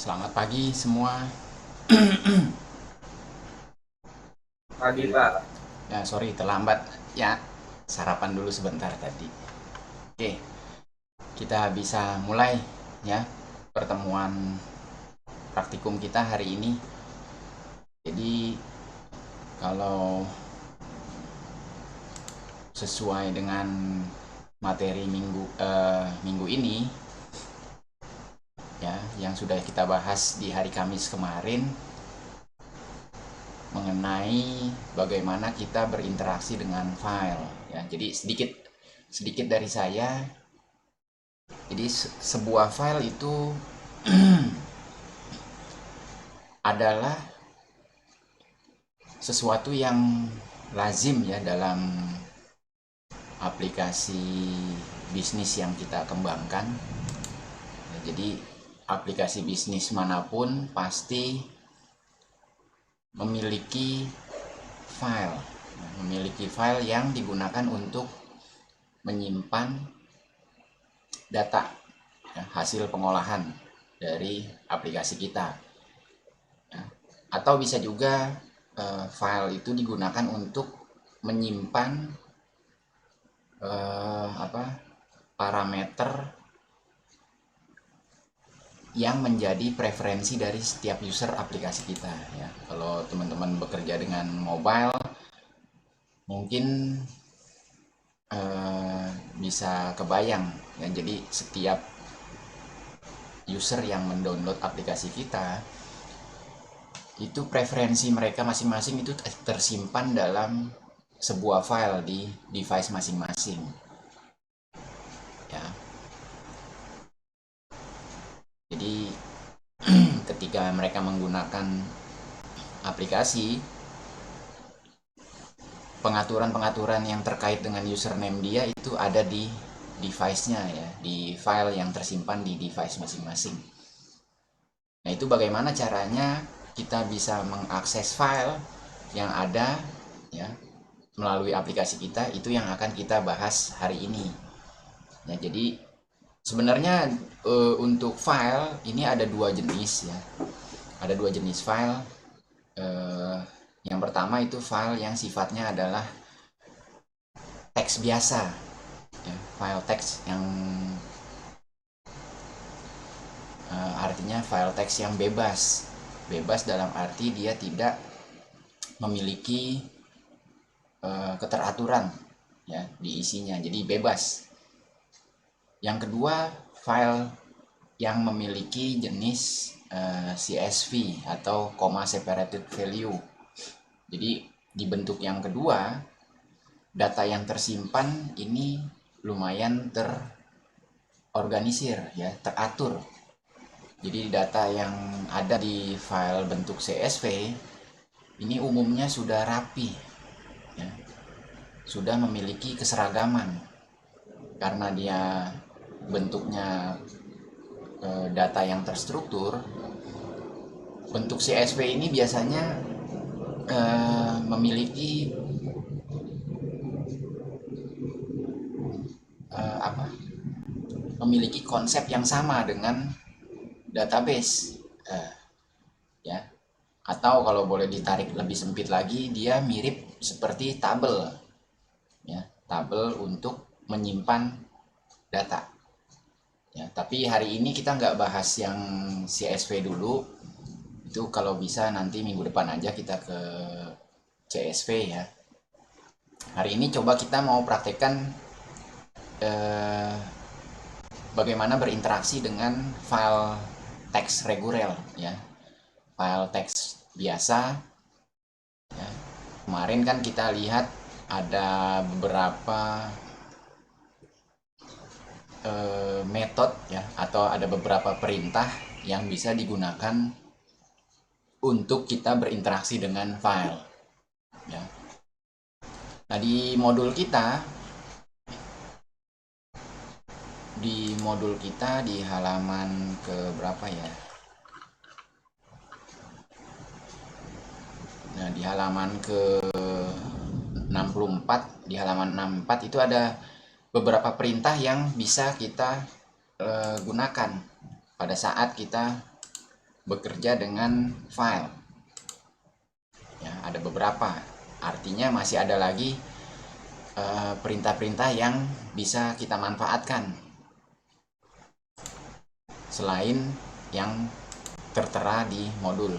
Selamat pagi semua. Pagi Pak. Ya, sorry terlambat. Ya, sarapan dulu sebentar tadi. Oke, kita bisa mulai ya pertemuan praktikum kita hari ini. Jadi, kalau sesuai dengan materi minggu ini ya yang sudah kita bahas di hari Kamis kemarin mengenai bagaimana kita berinteraksi dengan file ya. Jadi sedikit sedikit dari saya. Jadi sebuah file itu adalah sesuatu yang lazim ya dalam aplikasi bisnis yang kita kembangkan. Ya, jadi aplikasi bisnis manapun pasti memiliki file, memiliki file yang digunakan untuk menyimpan data ya, hasil pengolahan dari aplikasi kita. Ya. Atau bisa juga file itu digunakan untuk menyimpan parameter yang menjadi preferensi dari setiap user aplikasi kita ya. Kalau teman-teman bekerja dengan mobile mungkin eh, bisa kebayang ya. Jadi setiap user yang mendownload aplikasi kita itu preferensi mereka masing-masing itu tersimpan dalam sebuah file di device masing-masing ya. Jadi ketika mereka menggunakan aplikasi, pengaturan-pengaturan yang terkait dengan username dia itu ada di device-nya ya, di file yang tersimpan di device masing-masing. Nah, itu bagaimana caranya kita bisa mengakses file yang ada ya melalui aplikasi kita, itu yang akan kita bahas hari ini. Ya, jadi sebenarnya untuk file ini ada dua jenis ya. Ada dua jenis file. Eh, yang pertama itu file yang sifatnya adalah teks biasa ya, file teks yang artinya file teks yang bebas. Bebas dalam arti dia tidak memiliki keteraturan ya di isinya, jadi bebas. Yang kedua, file yang memiliki jenis CSV atau comma separated value. Jadi di bentuk yang kedua, data yang tersimpan ini lumayan terorganisir ya, teratur. Jadi data yang ada di file bentuk CSV ini umumnya sudah rapi ya, sudah memiliki keseragaman karena dia bentuknya data yang terstruktur. Bentuk CSV ini biasanya memiliki apa? Memiliki konsep yang sama dengan database ya. Atau kalau boleh ditarik lebih sempit lagi, dia mirip seperti tabel ya, tabel untuk menyimpan data ya. Tapi hari ini kita nggak bahas yang CSV dulu, itu kalau bisa nanti minggu depan aja kita ke CSV ya. Hari ini coba kita mau praktekkan eh, bagaimana berinteraksi dengan file teks reguler ya, file teks biasa ya. Kemarin kan kita lihat ada beberapa metode ya, atau ada beberapa perintah yang bisa digunakan untuk kita berinteraksi dengan file ya. Nah, di modul kita di halaman ke berapa ya? Nah, di halaman ke 64, di halaman 64 itu ada beberapa perintah yang bisa kita gunakan pada saat kita bekerja dengan file. Ya, ada beberapa. Artinya masih ada lagi perintah-perintah yang bisa kita manfaatkan selain yang tertera di modul.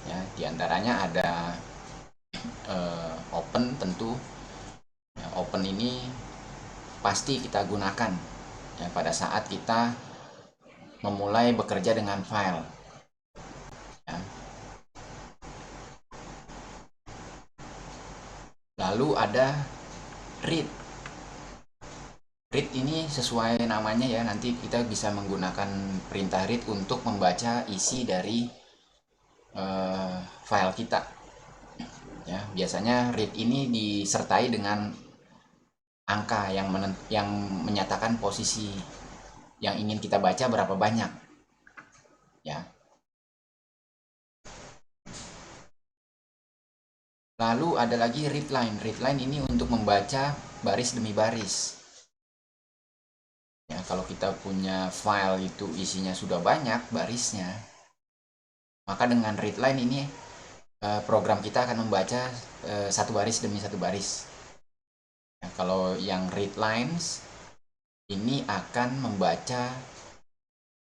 Ya, diantaranya ada open tentu. Ya, open ini pasti kita gunakan ya pada saat kita memulai bekerja dengan file. Ya. Lalu ada read. Read ini sesuai namanya ya, nanti kita bisa menggunakan perintah read untuk membaca isi dari file kita. Ya, biasanya read ini disertai dengan angka yang menyatakan posisi yang ingin kita baca berapa banyak. Ya. Lalu ada lagi readline. Readline ini untuk membaca baris demi baris. Ya, kalau kita punya file itu isinya sudah banyak barisnya, maka dengan readline ini program kita akan membaca satu baris demi satu baris. Ya, kalau yang readlines ini akan membaca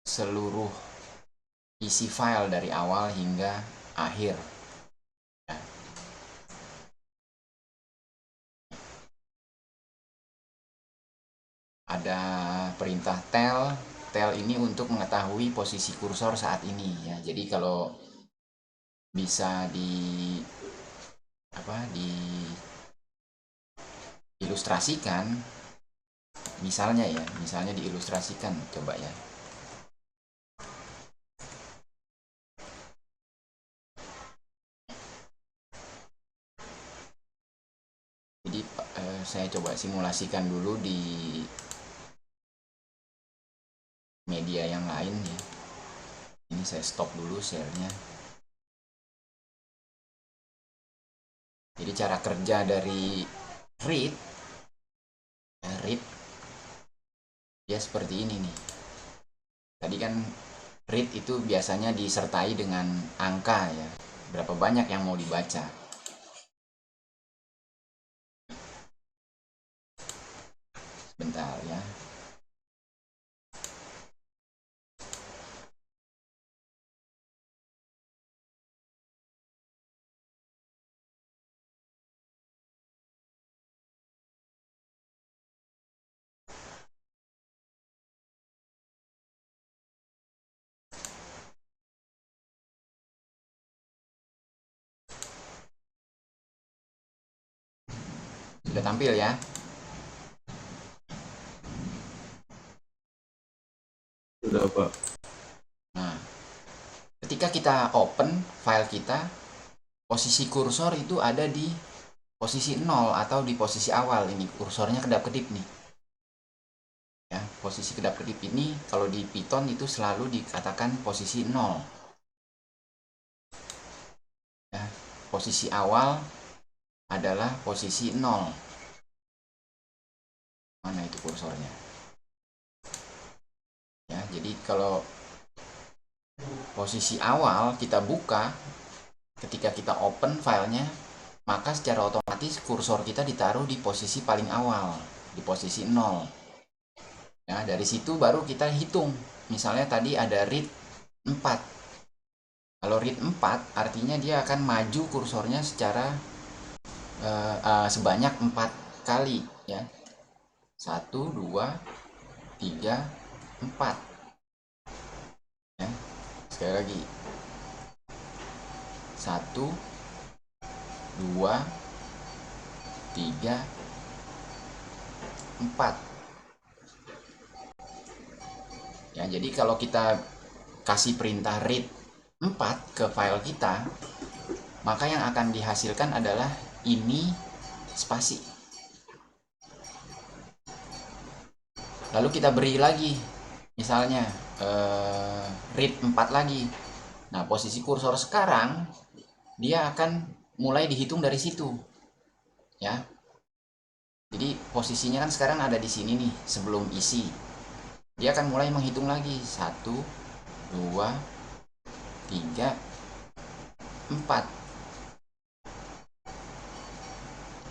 seluruh isi file dari awal hingga akhir. Ya. Ada perintah tel ini untuk mengetahui posisi kursor saat ini ya. Jadi kalau bisa di ilustrasikan, misalnya diilustrasikan, coba ya. Jadi saya coba simulasikan dulu di media yang lain ya. Ini saya stop dulu share-nya. Jadi cara kerja dari read ya seperti ini nih. Tadi kan read itu biasanya disertai dengan angka ya, berapa banyak yang mau dibaca. Bentar ya. Sudah tampil ya. Sudah, Pak. Nah, ketika kita open file kita, posisi kursor itu ada di posisi 0 atau di posisi awal. Ini kursornya kedap-kedip nih. Ya, posisi kedap-kedip ini kalau di Python itu selalu dikatakan posisi 0. Ya, posisi awal adalah posisi 0. Mana itu kursornya? Ya, jadi kalau posisi awal kita buka, ketika kita open filenya, maka secara otomatis kursor kita ditaruh di posisi paling awal, di posisi 0. Ya, dari situ baru kita hitung. Misalnya tadi ada read 4. Kalau read 4 artinya dia akan maju kursornya secara sebanyak 4 kali ya. 1, 2, 3, 4. Ya. Sekali lagi. 1, 2, 3, 4. Ya, jadi kalau kita kasih perintah read 4 ke file kita, maka yang akan dihasilkan adalah ini spasi. Lalu kita beri lagi, misalnya read 4 lagi. Nah, posisi kursor sekarang dia akan mulai dihitung dari situ. Ya. Jadi posisinya kan sekarang ada di sini nih, sebelum isi. Dia akan mulai menghitung lagi. 1, 2, 3, 4.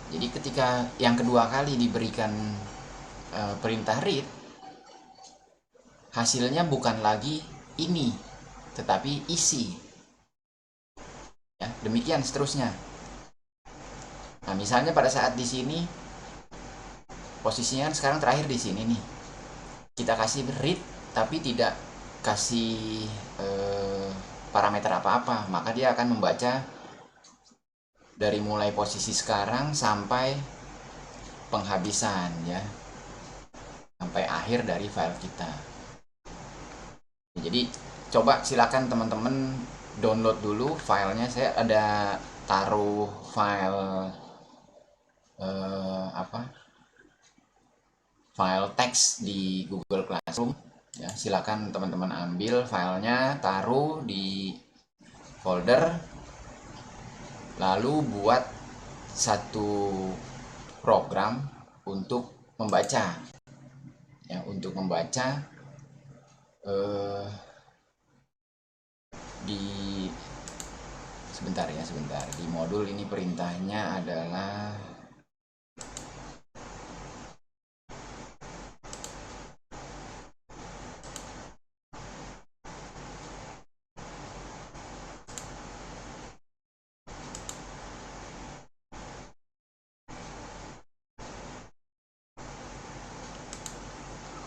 Jadi ketika yang kedua kali diberikan perintah read, hasilnya bukan lagi ini, tetapi isi. Ya, demikian seterusnya. Nah, misalnya pada saat di sini posisinya sekarang terakhir di sini nih. Kita kasih read tapi tidak kasih parameter apa-apa, maka dia akan membaca dari mulai posisi sekarang sampai penghabisan, ya, sampai akhir dari file kita. Jadi coba silakan teman-teman download dulu filenya. Saya ada taruh file file teks di Google Classroom, ya. Silakan teman-teman ambil filenya, taruh di folder, lalu buat satu program untuk membaca, ya, untuk membaca di sebentar di modul ini perintahnya adalah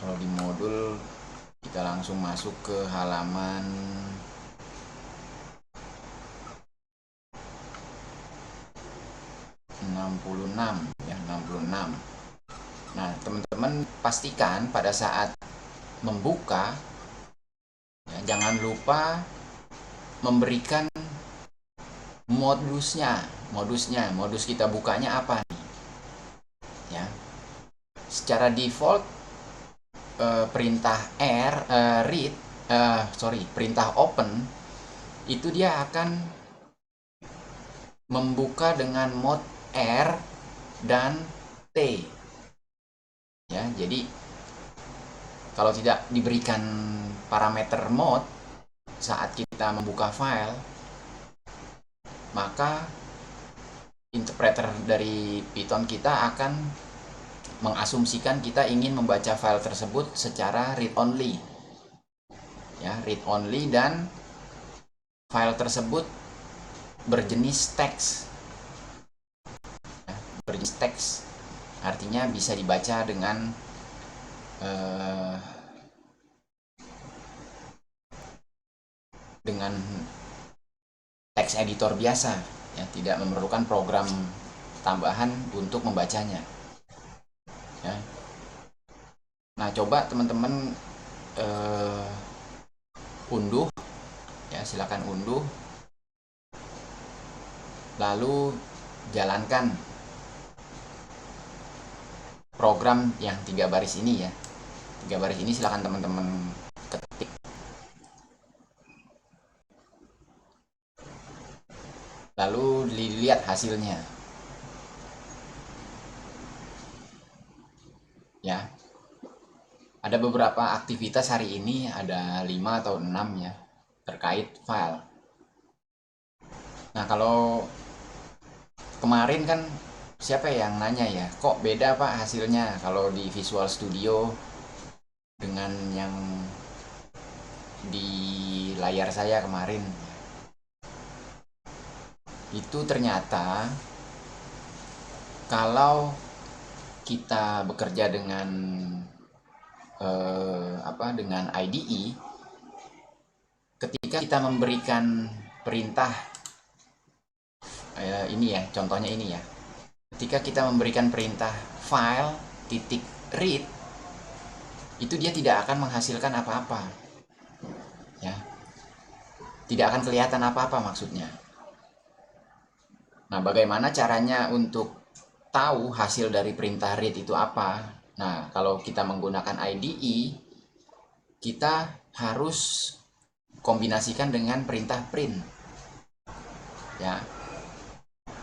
kalau di modul kita langsung masuk ke halaman 66, ya, 66. Nah, teman-teman pastikan pada saat membuka, ya, jangan lupa memberikan modus kita bukanya apa nih, ya. Secara default perintah perintah open itu dia akan membuka dengan mode R dan T, ya. Jadi kalau tidak diberikan parameter mode saat kita membuka file, maka interpreter dari Python kita akan mengasumsikan kita ingin membaca file tersebut secara read only, ya, read only, dan file tersebut berjenis teks, ya, berjenis teks artinya bisa dibaca dengan teks editor biasa, ya, tidak memerlukan program tambahan untuk membacanya, ya. Nah, coba teman-teman unduh, ya, silakan unduh, lalu jalankan program yang 3 baris ini, ya. 3 baris ini silakan teman-teman ketik, lalu dilihat hasilnya, ya. Ada beberapa aktivitas hari ini, ada 5 atau 6, ya, terkait file. Nah, kalau kemarin kan siapa yang nanya, ya, kok beda Pak hasilnya kalau di Visual Studio dengan yang di layar saya kemarin. Itu ternyata kalau kita bekerja dengan dengan IDE, ketika kita memberikan perintah ini, ya, contohnya ini, ya, ketika kita memberikan perintah file titik read, itu dia tidak akan menghasilkan apa-apa, ya, tidak akan kelihatan apa-apa maksudnya. Nah, bagaimana caranya untuk tahu hasil dari perintah read itu apa? Nah, kalau kita menggunakan IDE, kita harus kombinasikan dengan perintah print, ya.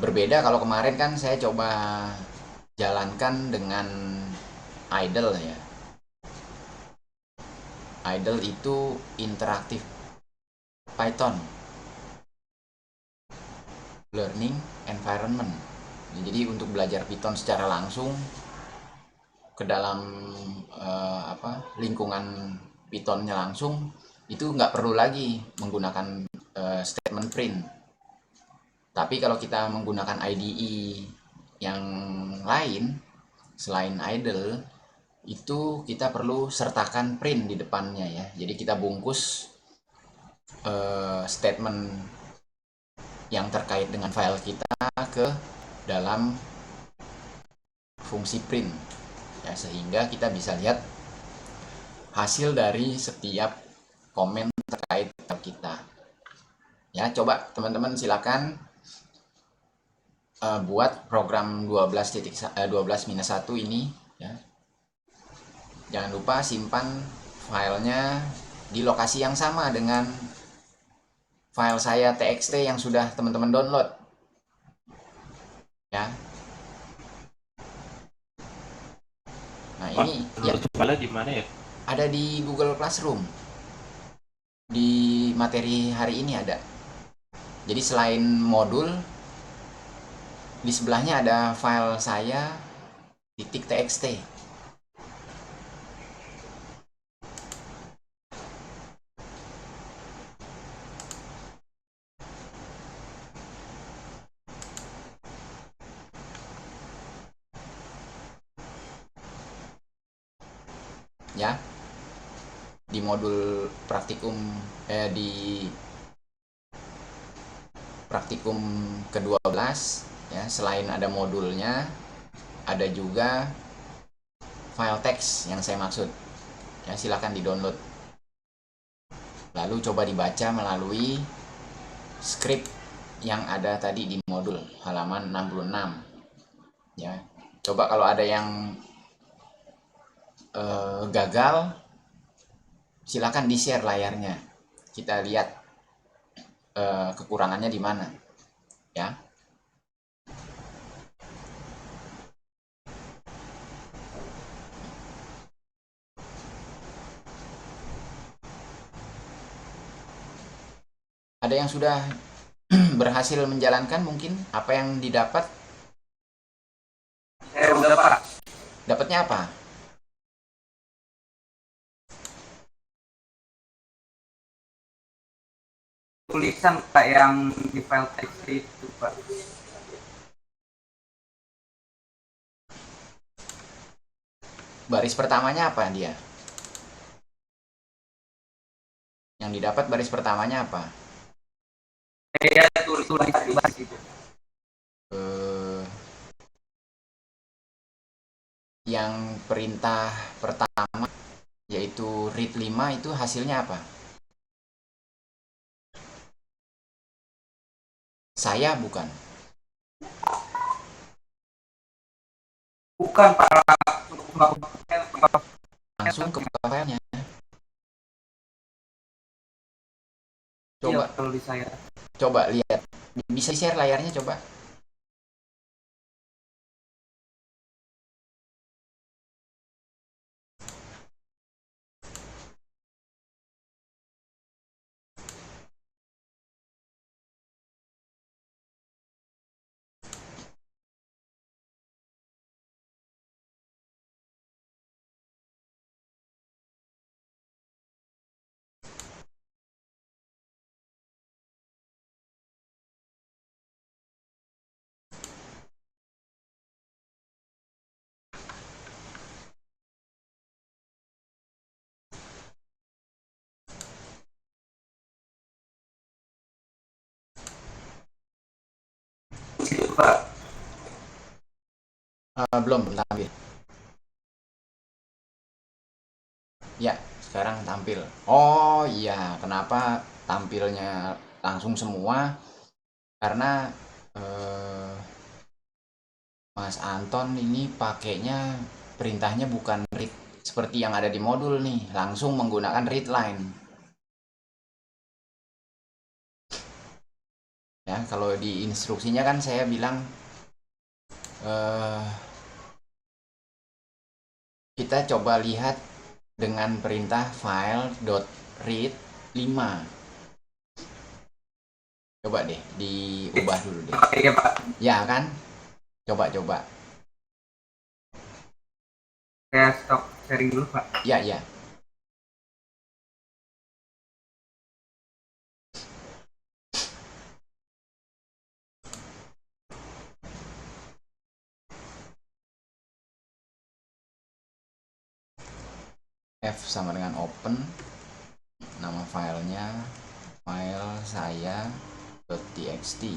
Berbeda kalau kemarin kan saya coba jalankan dengan idle, ya. Idle itu interaktif Python, learning environment. Jadi untuk belajar Python secara langsung ke dalam lingkungan Pythonnya langsung, itu nggak perlu lagi menggunakan statement print. Tapi kalau kita menggunakan IDE yang lain selain idle, itu kita perlu sertakan print di depannya ya. Jadi kita bungkus statement yang terkait dengan file kita ke dalam fungsi print ya, sehingga kita bisa lihat hasil dari setiap komen terkait kita ya. Coba teman-teman silakan buat program 12-1 ini ya. Jangan lupa simpan filenya di lokasi yang sama dengan file saya txt yang sudah teman-teman download ya. Nah Pak, ini ya, menurut file di mana ya? ada di Google Classroom, di materi hari ini ada. Jadi selain modul, di sebelahnya ada file saya .txt ya. Di modul praktikum di praktikum ke-12 ya, selain ada modulnya, ada juga file teks yang saya maksud ya. Silahkan di download lalu coba dibaca melalui skrip yang ada tadi di modul halaman 66 ya. Coba kalau ada yang gagal, silakan di share layarnya, kita lihat kekurangannya di mana ya. Ada yang sudah berhasil menjalankan mungkin apa yang didapat? Udah Pak, Dapatnya apa? tulisan Pak yang di file teks itu Pak. Baris pertamanya apa dia? Yang didapat baris pertamanya apa? Saya tulis di baris itu. Yang perintah pertama yaitu read 5 itu hasilnya apa? Saya bukan. Bukan Pak, Langsung ke filenya. Iya, Coba kalau di saya. coba lihat. Bisa share layarnya coba. Itu Pak. Belum tampil. Ya, sekarang tampil. Oh iya, kenapa tampilnya langsung semua? Karena eh, Mas Anton ini pakainya perintahnya bukan read seperti yang ada di modul nih, langsung menggunakan read line. Ya, kalau di instruksinya kan saya bilang eh, kita coba lihat dengan perintah file.read 5. Coba deh diubah dulu deh. Oke ya Pak, Ya kan? Coba. saya stop sharing dulu Pak. Ya. F sama dengan open. Nama filenya file saya .txt.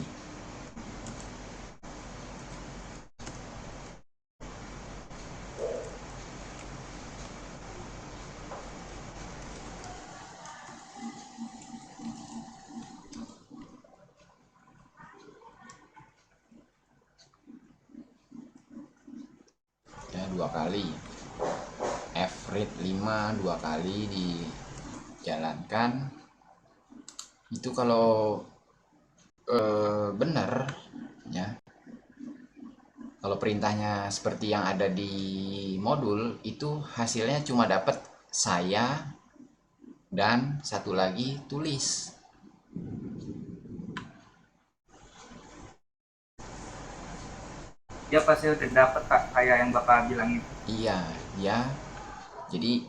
Ya, 2 kali. F-read 5 2 kali dijalankan. Itu kalau benar ya. Kalau perintahnya seperti yang ada di modul, itu hasilnya cuma dapat saya dan satu lagi tulis. Ya Pak, saya udah dapat Pak, kayak yang Bapak bilang itu. Iya, ya. Jadi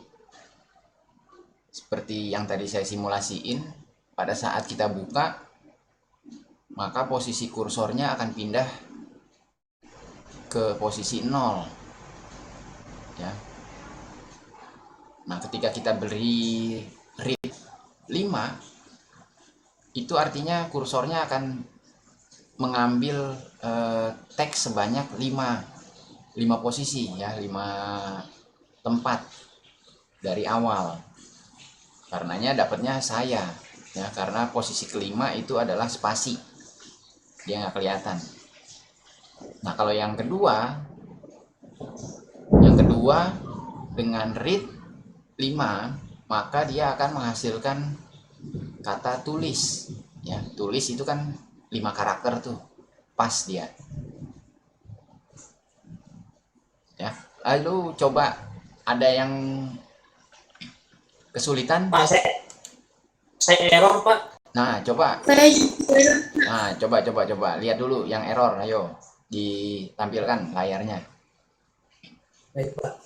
seperti yang tadi saya simulasiin, pada saat kita buka, maka posisi kursornya akan pindah ke posisi 0. Ya. Nah, ketika kita beri read 5, itu artinya kursornya akan mengambil teks sebanyak 5 posisi ya, 5 tempat dari awal. Karenanya dapatnya saya ya, karena posisi kelima itu adalah spasi, dia nggak kelihatan. Nah, kalau yang kedua dengan read 5, maka dia akan menghasilkan kata tulis ya. Tulis itu kan 5 karakter tuh, pas dia ya. Lalu coba, ada yang kesulitan? Pak, saya error Pak. Nah, coba lihat dulu yang error. Ayo ditampilkan layarnya. Baik Pak.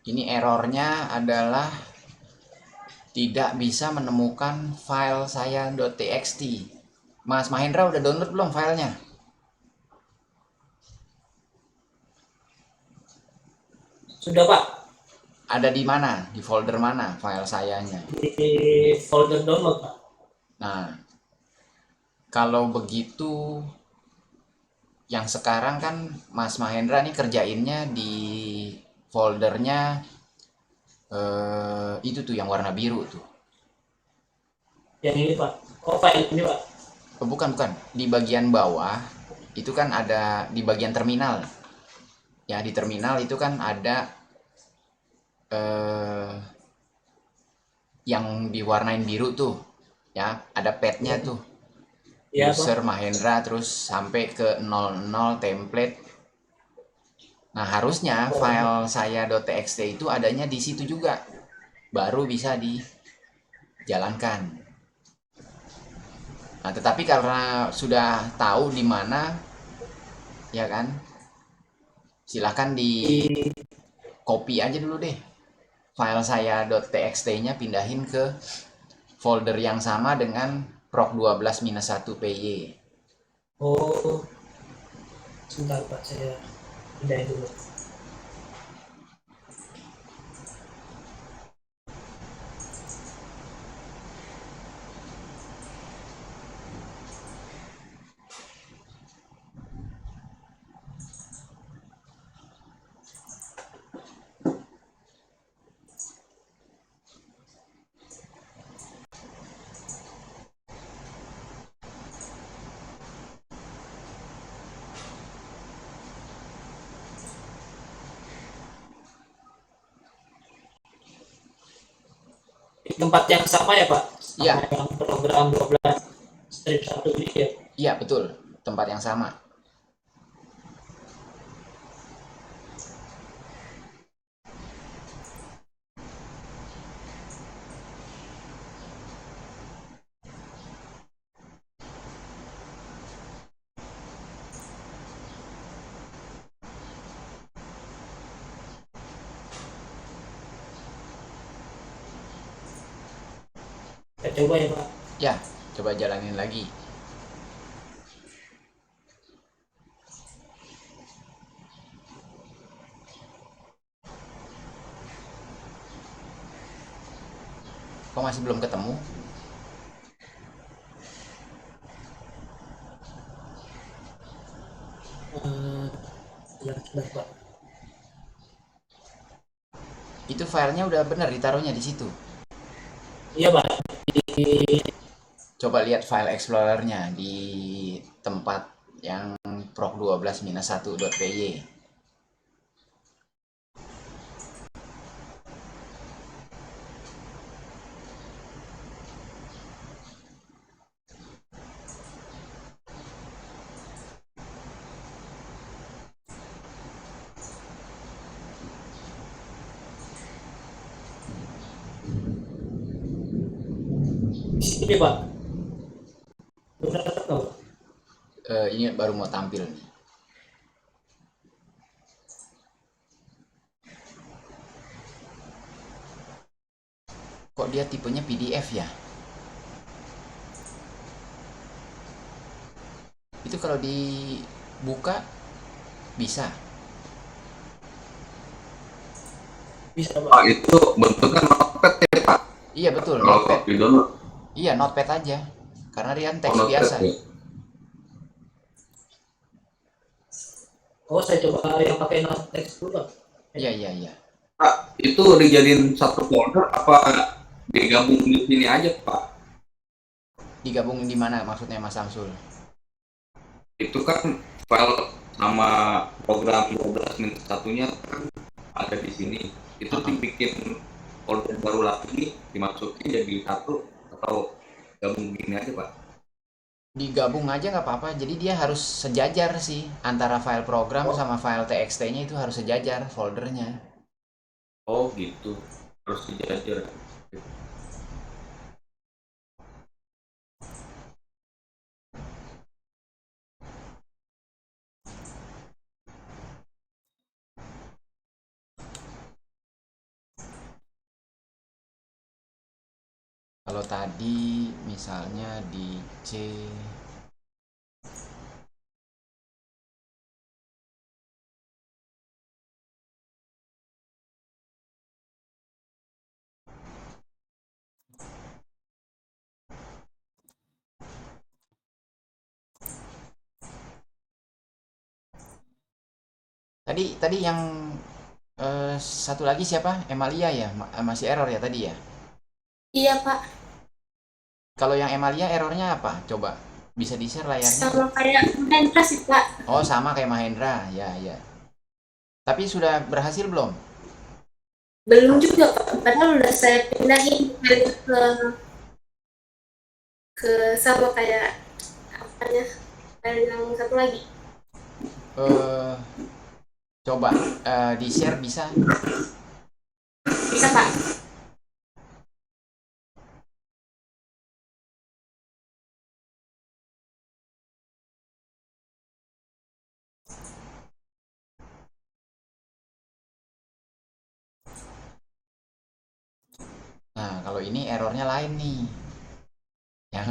Ini errornya adalah tidak bisa menemukan file saya .txt. Mas Mahendra udah download belum filenya? Sudah Pak, Ada di mana? Di folder mana file sayanya? di folder download Pak. Nah, kalau begitu, yang sekarang kan Mas Mahendra nih kerjainnya di foldernya itu tuh yang warna biru tuh. Yang ini Pak. Oh file ini Pak. Bukan. Di bagian bawah itu kan ada, di bagian terminal. Ya, di terminal itu kan ada yang diwarnain biru tuh. Ya, ada padnya tuh. Ya User Pak. Mahendra terus sampai ke 00 template. Nah, harusnya file saya .txt itu adanya di situ juga. Baru bisa dijalankan. Nah, tetapi karena sudah tahu di mana, ya kan, silahkan di copy aja dulu deh file saya .txt-nya, pindahin ke folder yang sama dengan proc12-1py. Oh, sebentar Pak, saya pindahin dulu. tempat yang sama ya Pak? Iya, Sama yang program 12 strip 1 ini ya? iya betul, tempat yang sama. Kita coba ya Pak. Ya, coba jalanin lagi. Kok masih belum ketemu? Eh, ya, sudah Pak. Itu filenya udah bener ditaruhnya di situ. Iya Pak, di Coba lihat file explorernya di tempat yang proc12-1.py. sini Pak. Udah ketemu. Ini baru mau tampil nih. Kok dia tipenya PDF ya? Itu kalau dibuka bisa. Bisa Pak, Pak. itu bentuknya notepad ya, Pak? Iya betul, Kalau notepad. di download, Iya, notepad aja. Karena dia kan oh, teks notepad biasa. ya. Oh saya coba yang pakai note text dulu Pak. Iya, iya, iya. Pak, itu dijadiin satu folder apa digabung di sini aja, Pak? Digabung di mana maksudnya Mas Samsul? Itu kan file sama program 12 minus satunya kan ada di sini. Itu dibikin folder baru lagi, dimasukin jadi satu atau gabung gini aja, Pak? Digabung aja nggak apa-apa. Jadi dia harus sejajar sih antara file program Oh, sama file txt-nya itu harus sejajar foldernya. oh gitu. Harus dijajar. Kalau tadi misalnya di C. Tadi yang satu lagi siapa? Emalia ya? Masih error ya tadi ya? Iya Pak, Kalau yang Emalia errornya apa? Coba bisa di-share layarnya? sama kayak Mahendra sih Pak. Oh, sama kayak Mahendra. Ya, ya. Tapi sudah berhasil belum? Belum juga Pak, padahal udah saya pindahin ke sama kayak apanya, file yang satu lagi. Eh, coba di-share bisa? Bisa Pak? Nah, kalau ini errornya lain nih. Yang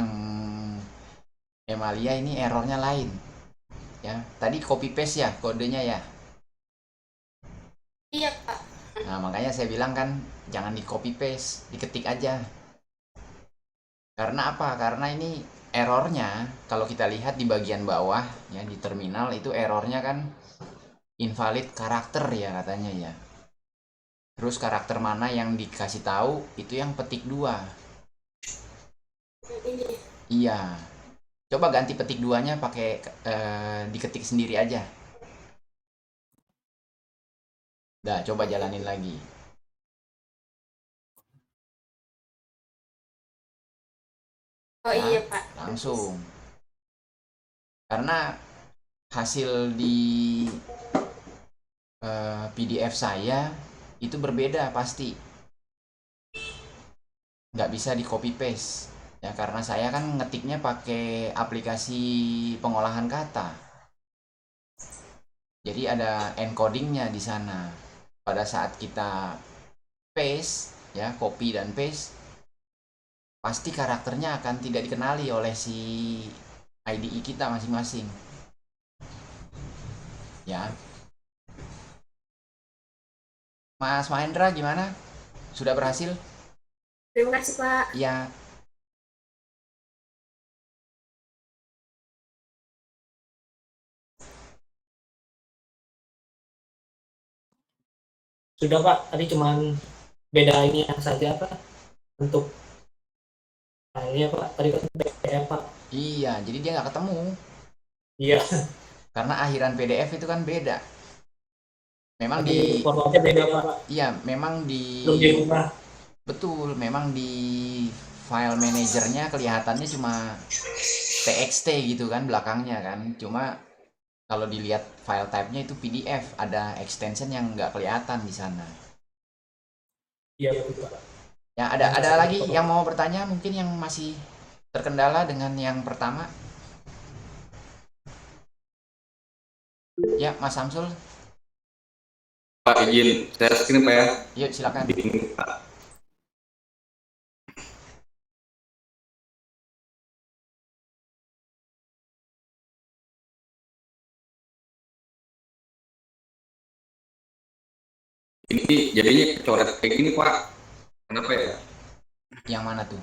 Emalia ini errornya lain. Ya, tadi copy paste ya kodenya ya. Iya Pak. Nah, makanya saya bilang kan jangan di copy paste, diketik aja. Karena apa? Karena ini errornya kalau kita lihat di bagian bawah ya di terminal itu errornya kan invalid karakter ya katanya ya. Terus karakter mana yang dikasih tahu itu yang petik 2. Ini Iya. Coba ganti petik 2-nya pakai diketik sendiri aja. Dah, coba jalanin lagi. Oh ya, iya Pak. langsung. Karena hasil di PDF saya itu berbeda pasti, nggak bisa di copy paste ya, karena saya kan ngetiknya pakai aplikasi pengolahan kata, jadi ada encodingnya di sana. Pada saat kita paste ya, copy dan paste, pasti karakternya akan tidak dikenali oleh si IDE kita masing-masing ya. Mas Mahendra gimana, sudah berhasil? Terima kasih Pak. Ya. Sudah Pak, tadi cuman beda ini saja Pak untuk filenya Pak. Tadi kan PDF Pak. Iya, jadi dia nggak ketemu Iya, karena akhiran PDF itu kan beda. Memang tadi di, formatnya beda Pak. iya, memang di, Belum dirubah. betul, memang di file manajernya kelihatannya cuma TXT gitu kan belakangnya kan. Cuma kalau dilihat file type-nya itu PDF, ada extension yang nggak kelihatan di sana. Iya betul Pak. Ya, ada lagi yang mau bertanya mungkin yang masih terkendala dengan yang pertama? Ya, Mas Samsul, Pak izin saya screen Pak ya. yuk silakan. Ini, Pak. Ini jadinya coret kayak gini Pak. Kenapa ya? Yang mana tuh?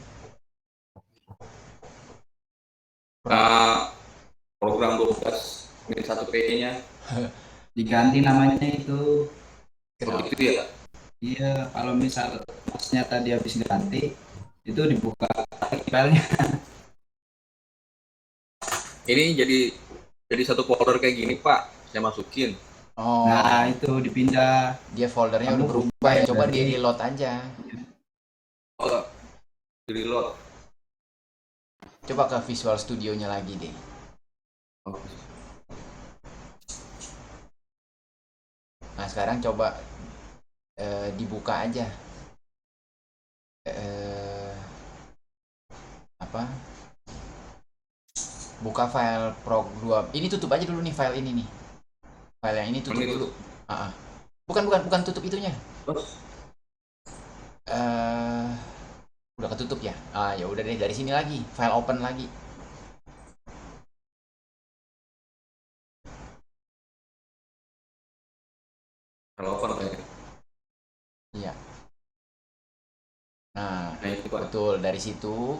Program 12 min 1 PE-nya. Diganti namanya itu. Seperti itu ya. Iya, kalau misal masnya tadi habis ganti itu dibuka filenya. Ini jadi satu folder kayak gini Pak. Saya masukin. Oh, Nah itu dipindah. dia foldernya Kamu udah berubah ya. buka Coba berarti. di reload aja. Oh, di reload. Coba ke Visual Studio-nya lagi deh. Oh. Nah, sekarang coba dibuka aja. Apa? Buka file prog 2. Ini tutup aja dulu nih file ini nih. File yang ini tutup Ini dulu. Bukan tutup itunya. Eh, udah ketutup ya. Ya udah deh, dari sini lagi, file open lagi. Kalau open Pak ya. Iya. Nah, Nah itu Pak. betul, dari situ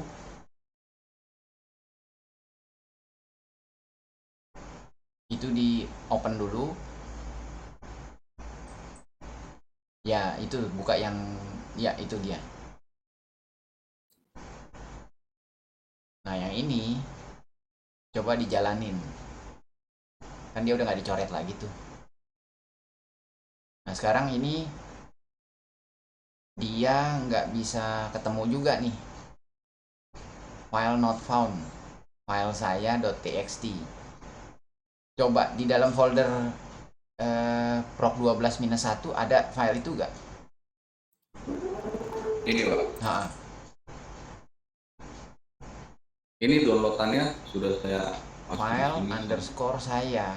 itu di open dulu. Ya, itu buka yang, ya itu dia. Nah, yang ini coba dijalanin. Kan dia udah nggak dicoret lagi tuh. Nah, sekarang ini dia nggak bisa ketemu juga nih. File not found. File saya .txt. Coba di dalam folder proc 12-1 ada file itu nggak? Ini Pak. Nah, Ini downloadannya sudah saya masukin file di sini. underscore saya.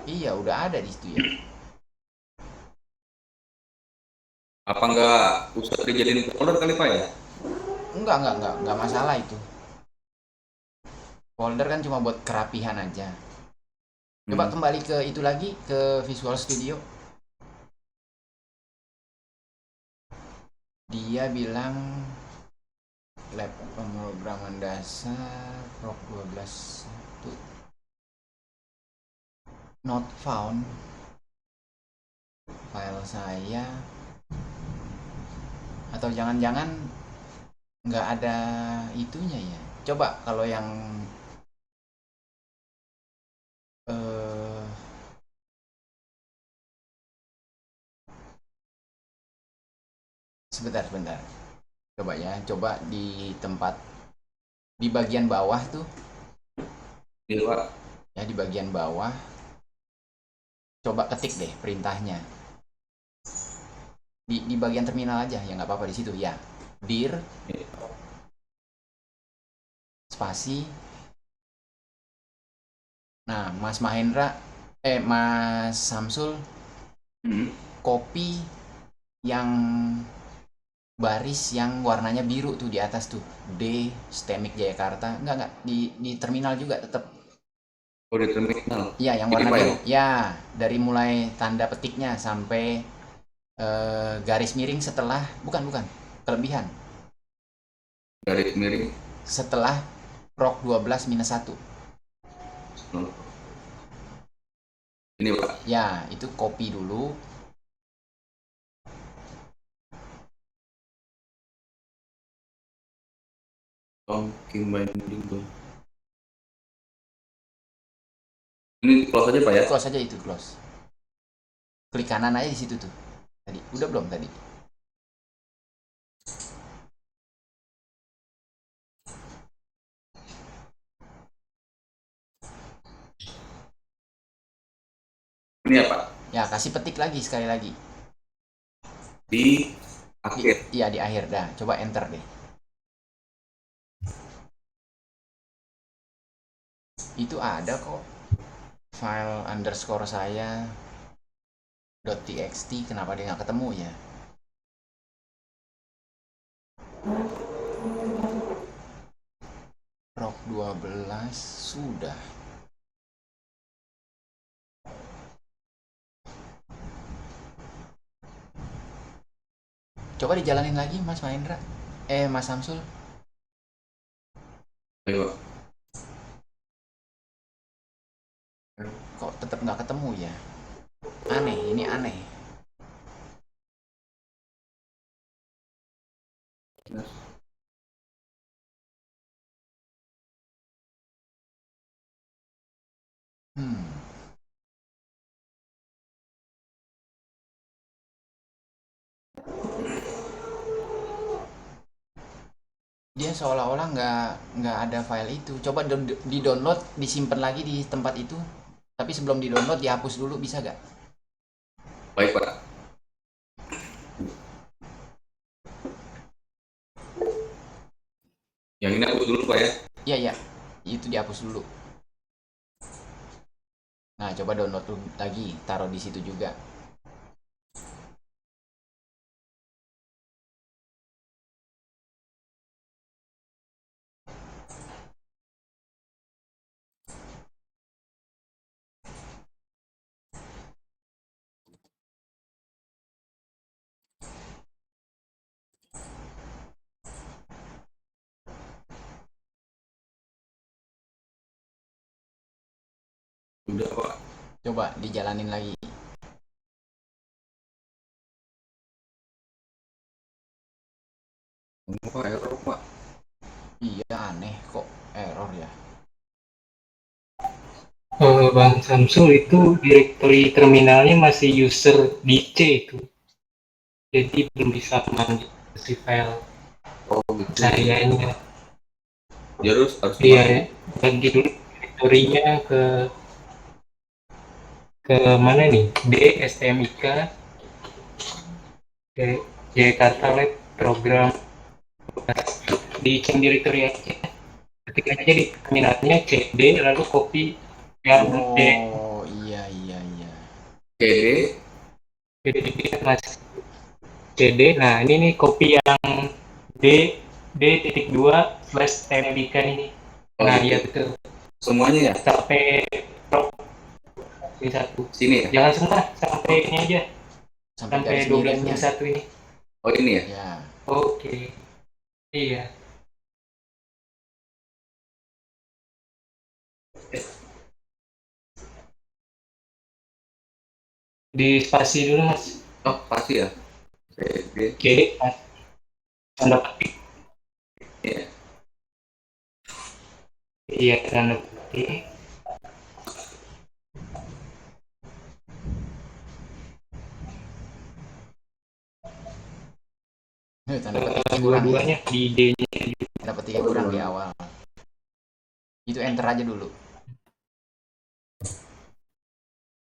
Iya, udah ada di situ ya. Apa nggak usah dijadiin folder kali Pak ya? Enggak masalah itu. Folder kan cuma buat kerapihan aja. Coba kembali ke itu lagi, ke Visual Studio. Dia bilang lab pemrograman dasar proc 12.1 not found. File saya, atau jangan-jangan nggak ada itunya ya. Coba kalau yang sebentar. Coba ya, coba di tempat di bagian bawah tuh, Iya Pak. ya di bagian bawah coba ketik deh perintahnya. Di bagian terminal aja ya, nggak apa-apa di situ ya. Dir spasi. Nah, Mas Samsul Hmm. copy yang baris yang warnanya biru tuh di atas tuh, D Stemik Jayakarta. Enggak di terminal juga tetap. Oh di terminal. Iya, yang Ini warna Pak ya? biru. Ya, dari mulai tanda petiknya sampai garis miring setelah, bukan, kelebihan. Garis miring. Setelah rok 12 minus 1. Oh. Ini Pak. Ya, itu copy dulu. Kim binding tuh. Ini close aja Pak ya? Close aja itu, close. Klik kanan aja di situ tuh. Tadi, udah belum tadi? Ini ya Pak. Ya, kasih petik lagi sekali lagi. Di akhir. Iya, di akhir dah. Coba enter deh. Itu ada kok. File underscore saya .txt, kenapa dia nggak ketemu ya? Rok 12 sudah. Coba dijalanin lagi Mas Mahendra. Mas Samsul. Ayo Pak. Kok tetap nggak ketemu ya? Aneh, ini aneh. Hmm. Dia seolah-olah nggak ada file itu. Coba di download, disimpan lagi di tempat itu. Tapi sebelum di download dihapus dulu, bisa gak? Baik Pak. Yang ini aku dulu Pak ya. Iya ya, itu dihapus dulu. Nah, coba download lagi, taruh di situ juga. Udah Pak. Coba dijalanin lagi. Apa error Pak? Iya, aneh kok error ya. Bang Samsul itu directory terminalnya masih user DC itu, jadi belum bisa manage si file Oh gitu. sayanya. Ya harus Iya, gimana? bagi dulu directory-nya ke mana nih? D STMIK, Jakarta Lab program, di chain directory aja. Ketik aja di terminalnya CD lalu copy yang D. Oh, iya. CD. CD mas CD. Nah ini nih copy yang D.2/TMBK ini. Oh, Nah gitu. iya betul. Semuanya ya? Sampai ini satu. Sini ya? Jangan semua, sampai ini aja. Sampai Sampai garis 12 miringnya. minus 1 ini. Oh ini ya? Ya. Oke. Iya. Di spasi dulu mas. Oh pasti ya. CD. Oke. Tanda petik. Iya. Iya tanda petik. Tanda petiknya kurang ya. dua-duanya di D-nya. Tanda petiknya kurang di awal. Itu enter aja dulu.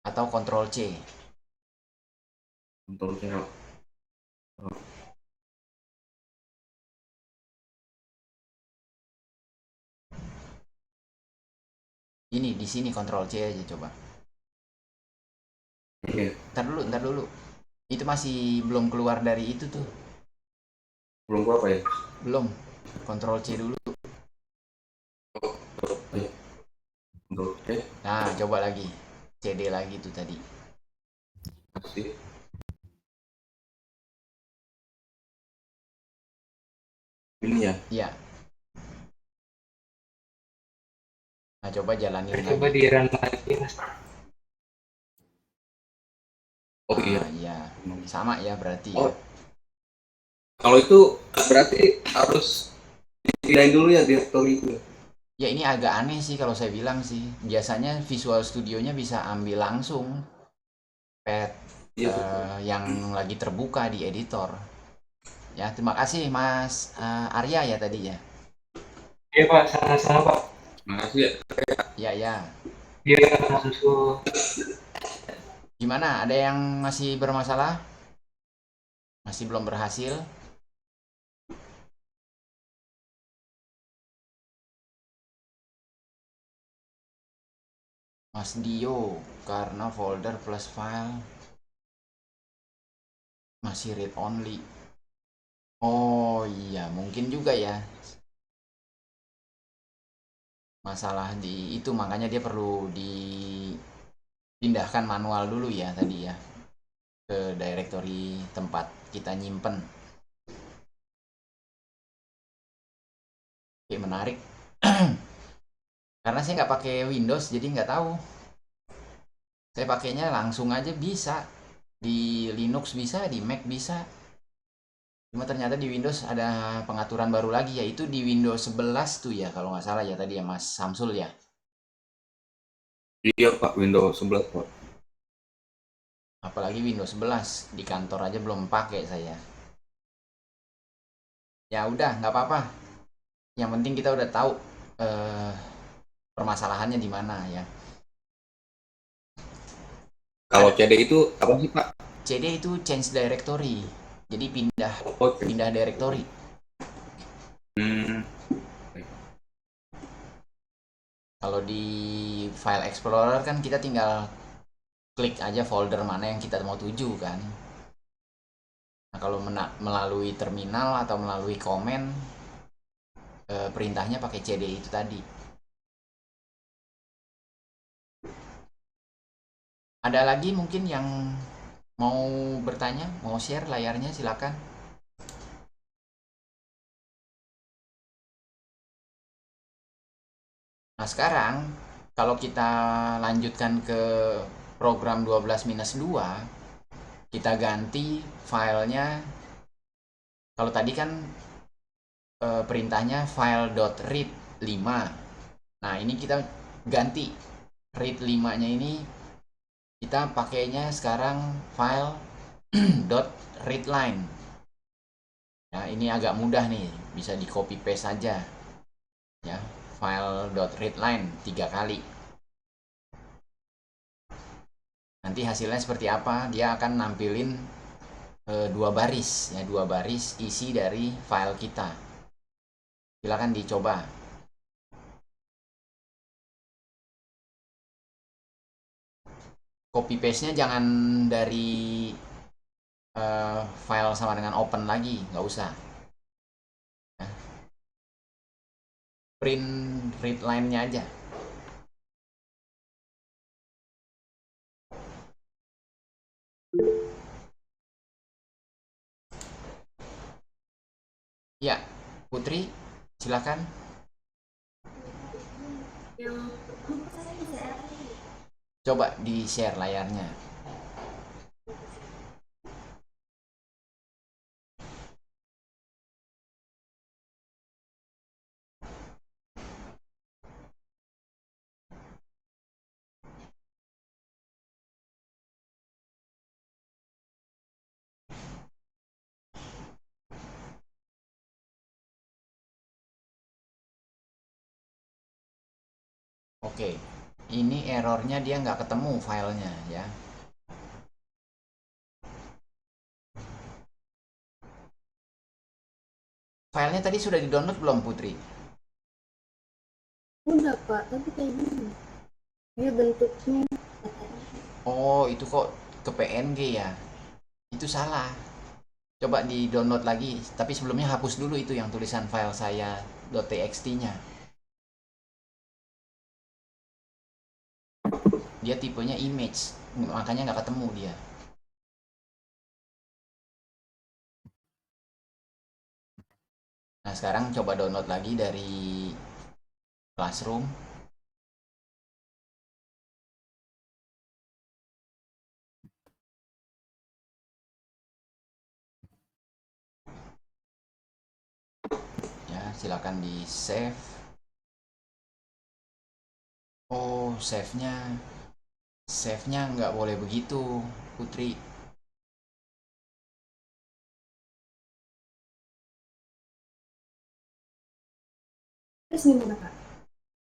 Atau Ctrl C. Contohnya Ini di sini Ctrl C aja coba. ini Ntar dulu. Itu masih belum keluar dari itu tuh. belum gua apa ya? Belum. Ctrl C dulu. Control C Nah, coba lagi. CD lagi tuh tadi. masih ini ya. Iya. Nah, coba jalanin Coba lagi. di run lagi Mas. Oh iya. Ah, iya. Sama ya berarti ya. Oh, kalau itu berarti harus dipindahin dulu ya direktori itu. Ya ini agak aneh sih kalau saya bilang sih. Biasanya Visual Studionya bisa ambil langsung pet Iya. yang lagi terbuka di editor. Ya, terima kasih Mas Arya ya tadi ya. Iya Pak, sama-sama Pak. Makasih ya. Ya, ya. Iya Mas Susu. Gimana? Ada yang masih bermasalah? Masih belum berhasil? Mas Dio, karena folder plus file masih read only. Oh iya, mungkin juga ya. Masalah di itu makanya dia perlu dipindahkan manual dulu ya tadi ya ke directory tempat kita nyimpen. Oke, menarik. Karena saya nggak pakai Windows jadi nggak tahu. Saya pakainya langsung aja bisa. Di Linux bisa, di Mac bisa. Cuma ternyata di Windows ada pengaturan baru lagi, yaitu di Windows 11 tuh ya, kalau nggak salah ya tadi ya Mas Samsul ya. Iya Pak, Windows 11 Pak. Apalagi Windows 11, di kantor aja belum pakai saya. Ya udah, nggak apa-apa. Yang penting kita udah tahu eh, permasalahannya di mana ya. Kalau CD itu apa sih Pak? CD itu change directory. Jadi pindah Oh, pindah directory. hmm, Kalau di file explorer kan kita tinggal klik aja folder mana yang kita mau tuju kan. Nah, kalau melalui terminal atau melalui komen perintahnya pakai CD itu tadi. Ada lagi mungkin yang mau bertanya, mau share layarnya silakan. Nah, sekarang kalau kita lanjutkan ke program 12-2, kita ganti filenya. Kalau tadi kan perintahnya file.read 5. Nah, ini kita ganti read 5-nya ini kita pakainya sekarang file .readline. Nah, ini agak mudah nih, bisa di copy paste saja. Ya, file.readline 3 kali. Nanti hasilnya seperti apa? Dia akan nampilin dua baris ya, dua baris isi dari file kita. Silakan dicoba. Copy paste-nya jangan dari file sama dengan open lagi, nggak usah. Ya. Print readline-nya aja. Ya, Putri, silakan. Yang saya bisa Coba di share layarnya. Oke, ini errornya dia nggak ketemu filenya ya. Filenya tadi sudah di-download belum, Putri? Udah Pak, tapi kayak gini. Dia bentuknya Oh, itu kok ke PNG ya? Itu salah. Coba di-download lagi, tapi sebelumnya hapus dulu itu yang tulisan file saya .txt-nya. Dia tipenya image, makanya nggak ketemu dia. Nah, sekarang coba download lagi dari Classroom. Ya, silakan di save. Oh, save-nya nggak boleh begitu, Putri. terus gimana Pak?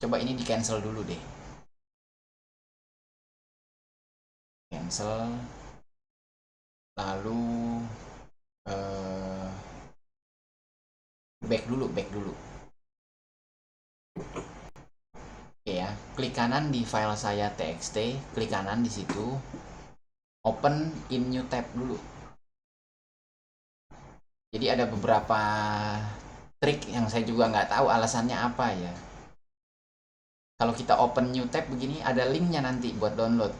Coba ini di cancel dulu deh. Cancel. Lalu eh, back dulu. Oke ya, klik kanan di file saya txt, klik kanan di situ, open in new tab dulu. Jadi ada beberapa trik yang saya juga nggak tahu alasannya apa ya. Kalau kita open new tab begini ada linknya nanti buat download.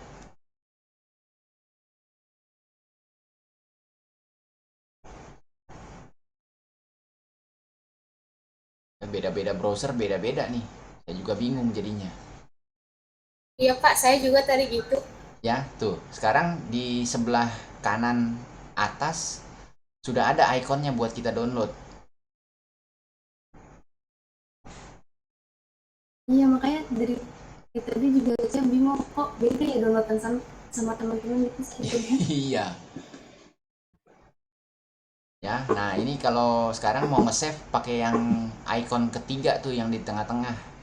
Beda-beda browser beda-beda nih. Saya juga bingung jadinya. Iya Pak, saya juga tadi gitu. Ya, tuh. Sekarang di sebelah kanan atas sudah ada ikonnya buat kita download. Iya makanya dari tadi juga saya bingung kok beda ya downloadan sama teman-teman gitu sebetulnya. Iya. Ya, nah ini kalau sekarang mau nge-save pakai yang icon ketiga tuh yang di tengah-tengah.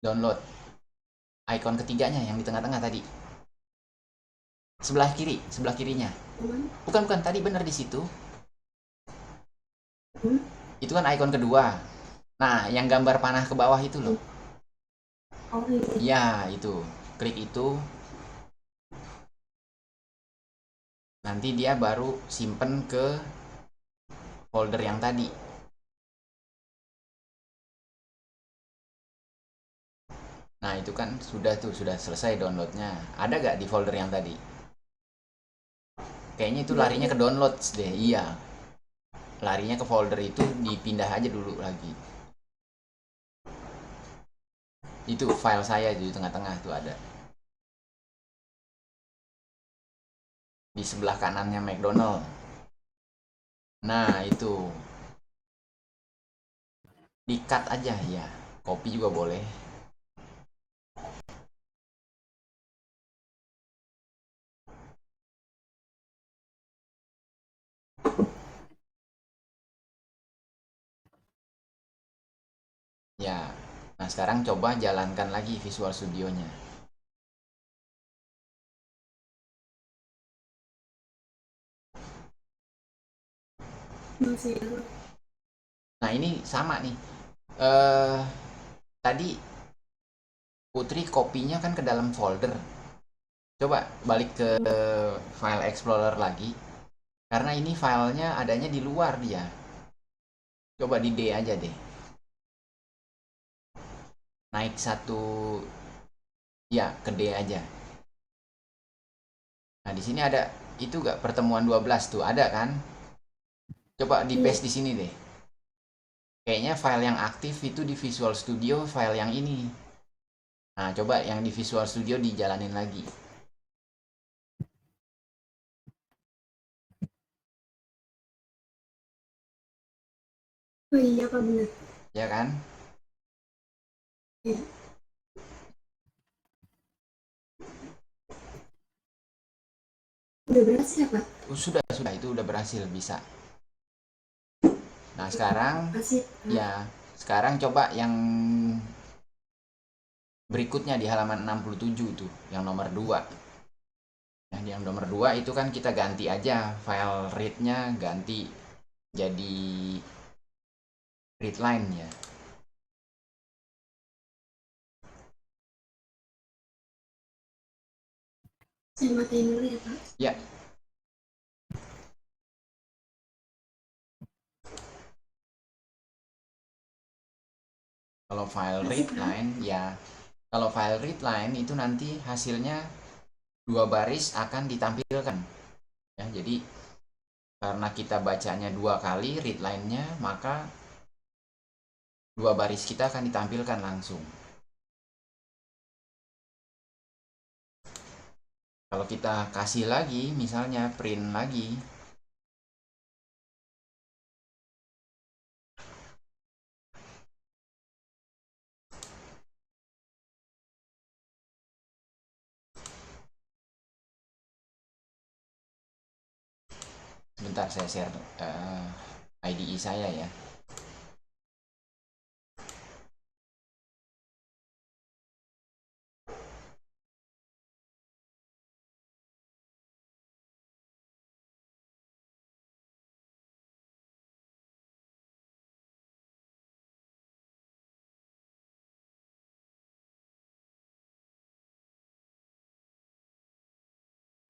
Download. Icon ketiganya yang di tengah-tengah tadi. Sebelah kirinya. Gimana? Bukan tadi bener di situ. Hmm? Itu kan icon kedua. Nah, yang gambar panah ke bawah itu loh. Oh iya. Ya, itu. Klik itu. Nanti dia baru simpen ke folder yang tadi. Nah, itu kan sudah selesai downloadnya. Ada gak di folder yang tadi? Kayaknya itu larinya ke downloads deh. Iya. Larinya ke folder itu dipindah aja dulu lagi. Itu file saya di tengah-tengah tuh ada. Di sebelah kanannya McDonald. Nah, itu. Di-cut aja ya. Copy juga boleh. Ya. Nah, sekarang coba jalankan lagi Visual Studio-nya. Masih. Nah, ini sama nih. Eh tadi Putri kopinya kan ke dalam folder. Coba balik ke file Explorer lagi. Karena ini filenya adanya di luar dia. Coba di D aja deh. Naik satu, ya ke D aja. Nah, di sini ada itu gak pertemuan 12 tuh, ada kan? Coba di paste di sini deh. Kayaknya file yang aktif itu di Visual Studio, file yang ini. Nah, coba yang di Visual Studio dijalanin lagi. Oh iya Pak benar. Ya kan? Iya. Udah berhasil ya Pak? Sudah, itu udah berhasil bisa. Nah, sekarang Masih. ya, sekarang coba yang berikutnya di halaman 67 itu yang nomor 2. Nah, yang nomor 2 itu kan kita ganti aja file read-nya, ganti jadi read line ya. Saya matiin dulu ya Pak. Ya. Kalau file read line ya, kalau file read line itu nanti hasilnya 2 baris akan ditampilkan. Ya, jadi karena kita bacanya 2 kali read line-nya, maka 2 baris kita akan ditampilkan langsung. Kalau kita kasih lagi, misalnya print lagi, sebentar saya share IDE saya ya.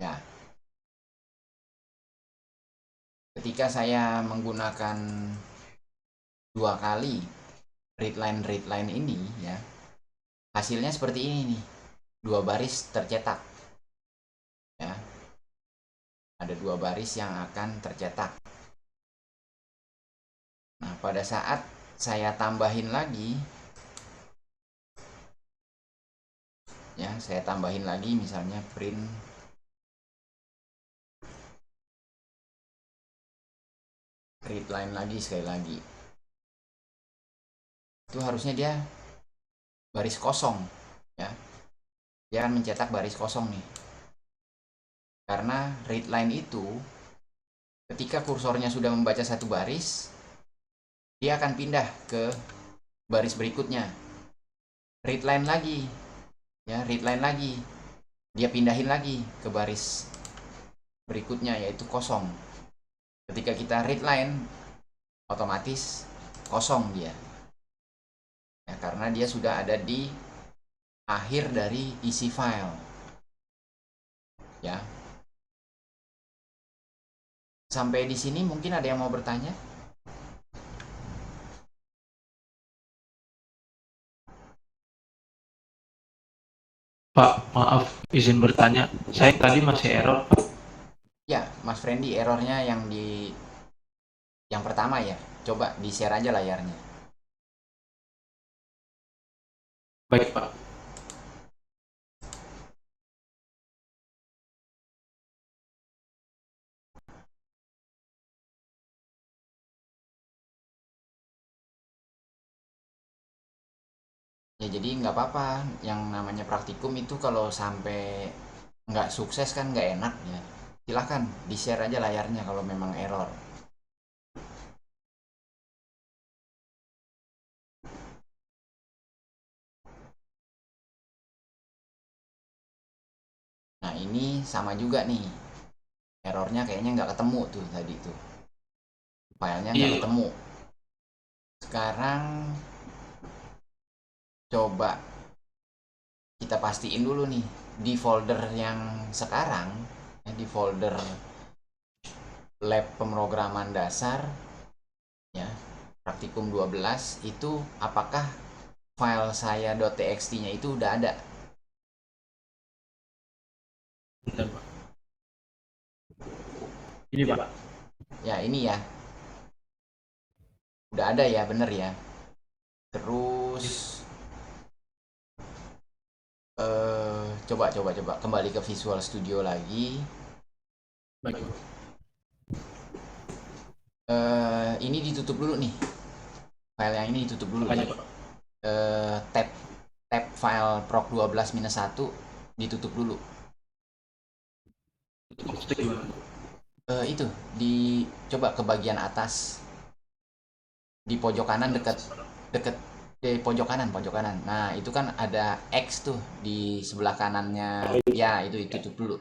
Ya. Ketika saya menggunakan 2 kali read line ini ya, hasilnya seperti ini nih. 2 baris tercetak. Ya. Ada 2 baris yang akan tercetak. Nah, pada saat saya tambahin lagi, ya, saya tambahin lagi misalnya print read line lagi sekali lagi. Itu harusnya dia baris kosong, ya. Dia akan mencetak baris kosong nih. Karena read line itu ketika kursornya sudah membaca 1 baris, dia akan pindah ke baris berikutnya. Read line lagi. Ya, read line lagi. Dia pindahin lagi ke baris berikutnya yaitu kosong. Ketika kita read line, otomatis kosong dia. Ya, karena dia sudah ada di akhir dari isi file. Ya. Sampai di sini mungkin ada yang mau bertanya? Pak, maaf izin bertanya. Saya tadi masih error, Pak. Ya, Mas Friendly, errornya yang pertama ya. Coba di-share aja layarnya. Baik, Pak. Ya jadi nggak apa-apa. Yang namanya praktikum itu kalau sampai nggak sukses kan nggak enak ya. Silahkan di-share aja layarnya kalau memang error. Nah ini sama juga nih. Errornya kayaknya nggak ketemu tuh tadi tuh. Filenya nggak Iya, ketemu. Sekarang coba kita pastiin dulu nih di folder yang sekarang ya, di folder lab pemrograman dasar ya, praktikum 12 itu apakah file saya .txt-nya itu udah ada. bentar, Pak. Ini, Pak. Ya ini ya, udah ada ya, bener ya. Terus coba kembali ke Visual Studio lagi. Baik, Pak. Ini ditutup dulu nih, file yang ini ditutup dulu Apanya, ya. Pak? Tab file proc12-1 ditutup dulu. Itu maksudnya gimana? Itu coba ke bagian atas di pojok kanan dekat Di pojok kanan. Nah, itu kan ada X tuh di sebelah kanannya. Ya, itu tutup dulu.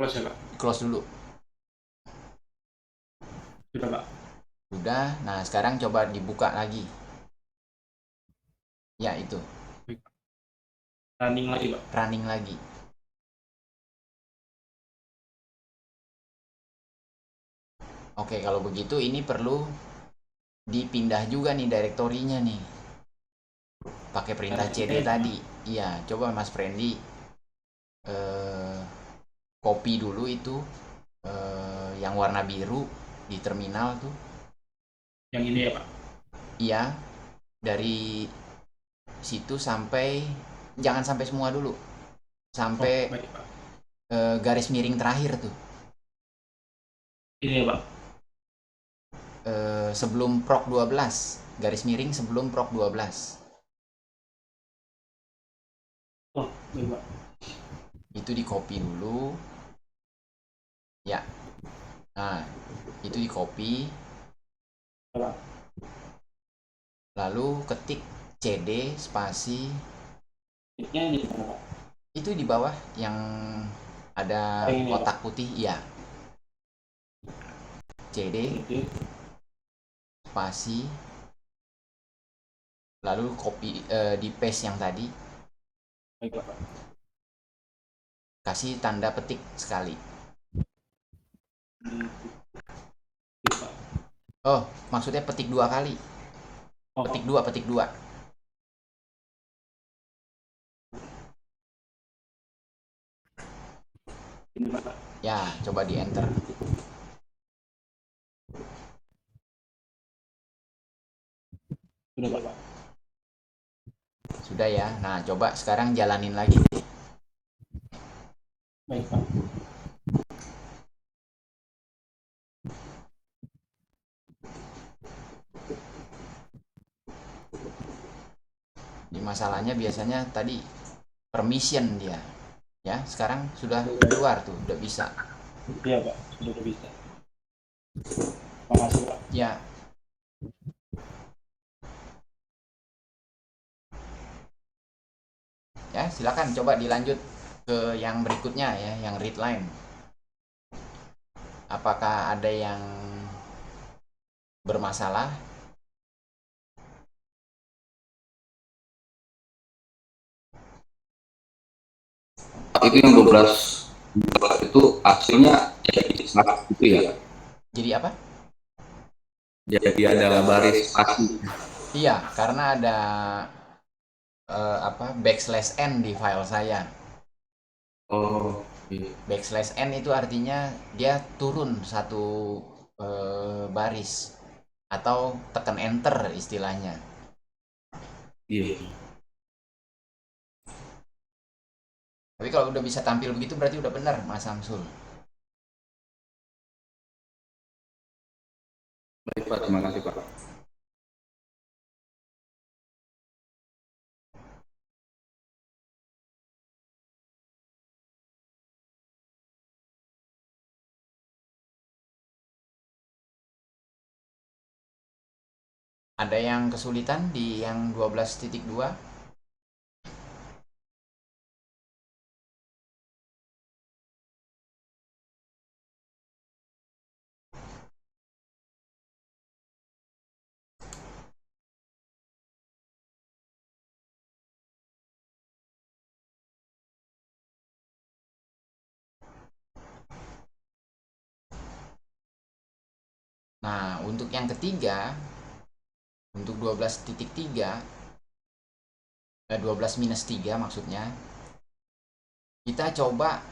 Close ya Pak. Close dulu. Sudah Pak. Udah. Nah, sekarang coba dibuka lagi. Ya, itu. Running lagi Pak. Running lagi. Oke, kalau begitu ini perlu dipindah juga nih direktorinya nih. Pakai perintah cd tadi. Iya, coba Mas Friendly copy dulu itu yang warna biru di terminal tuh. Yang ini ya Pak. Iya, dari situ sampai, jangan sampai semua dulu, sampai Baik Pak. garis miring terakhir tuh, Ini ya Pak. sebelum proc 12, garis miring sebelum proc 12. Baik Pak. Itu di copy dulu ya. Nah, itu di copy, Pak. lalu ketik cd spasi Ini di mana Pak? itu di bawah yang ada Yang ini, kotak putih. Iya, cd Oke. spasi lalu copy, di paste yang tadi, Baik Pak. kasih tanda petik sekali. Ini Pak. Oh, maksudnya petik 2 kali. Petik 2. Ini Pak. Ya, coba di enter. Sudah Pak. Sudah ya. Nah, coba sekarang jalanin lagi. Baik Pak. Di masalahnya biasanya tadi permission dia. Ya, sekarang sudah keluar tuh, udah bisa. Iya Pak. Sudah bisa. Makasih Pak. Ya. Ya, silakan coba dilanjut ke yang berikutnya ya, yang read line. Apakah ada yang bermasalah? Itu yang 12 itu hasilnya jadi snap gitu ya. Jadi apa? Jadi ada baris asli. Iya, karena ada backslash n di file saya. Oh, iya. Backslash n itu artinya dia turun satu baris, atau tekan enter istilahnya. Iya. Tapi kalau udah bisa tampil begitu berarti udah benar, Mas Samsul. Baik Pak, terima kasih Pak. Ada yang kesulitan di yang 12.2? Nah, untuk yang ketiga, untuk 12.3, 12-3 maksudnya, kita coba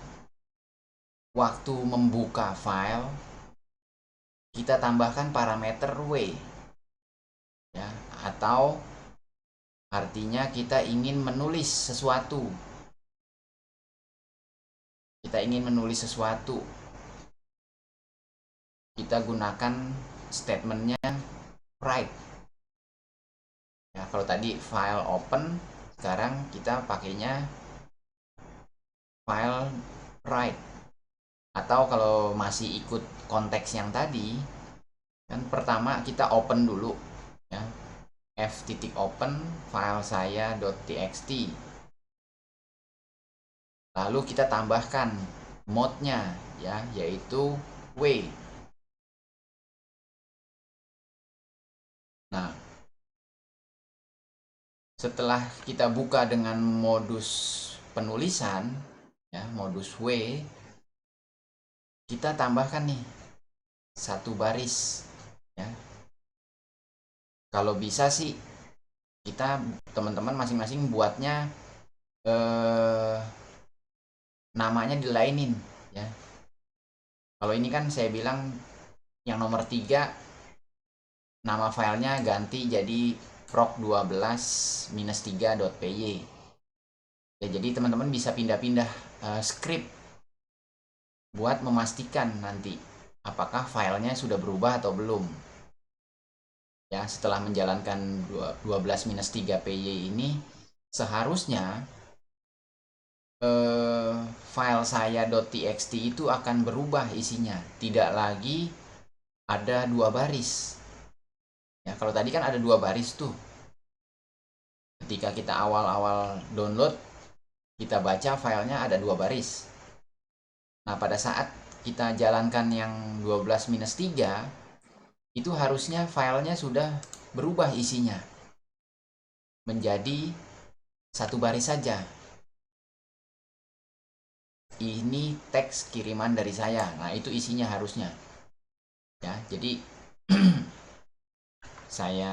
waktu membuka file, kita tambahkan parameter w. Ya, atau artinya kita ingin menulis sesuatu. Kita gunakan statementnya write. Ya, kalau tadi file open, sekarang kita pakainya file write. Atau kalau masih ikut konteks yang tadi, kan pertama kita open dulu ya. f.open file saya.txt. Lalu kita tambahkan mode-nya ya, yaitu W. Nah, setelah kita buka dengan modus penulisan ya, modus W, kita tambahkan nih satu baris ya. Kalau bisa sih kita teman-teman masing-masing buatnya namanya dilainin ya. Kalau ini kan saya bilang yang nomor 3 nama filenya ganti jadi proc12-3.py ya, jadi teman-teman bisa pindah-pindah script buat memastikan nanti apakah filenya sudah berubah atau belum ya. Setelah menjalankan 12-3py ini seharusnya file saya.txt itu akan berubah isinya, tidak lagi ada 2 baris ya. Kalau tadi kan ada 2 baris tuh, ketika kita awal-awal download kita baca filenya ada 2 baris. Nah, pada saat kita jalankan yang 12-3 itu harusnya filenya sudah berubah isinya menjadi 1 baris saja. Ini teks kiriman dari saya. Nah, itu isinya harusnya ya. Jadi saya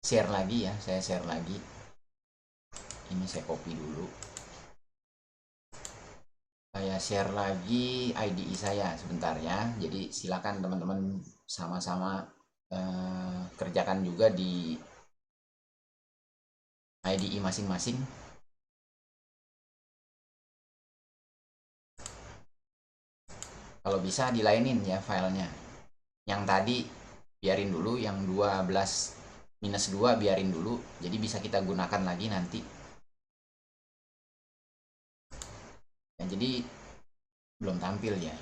share lagi ya, ini saya copy dulu, saya share lagi IDE saya sebentar ya. Jadi silakan teman-teman sama-sama kerjakan juga di IDE masing-masing. Kalau bisa dilainin ya filenya. Yang tadi biarin dulu, yang 12-2 biarin dulu, jadi bisa kita gunakan lagi nanti ya. Jadi belum tampil ya.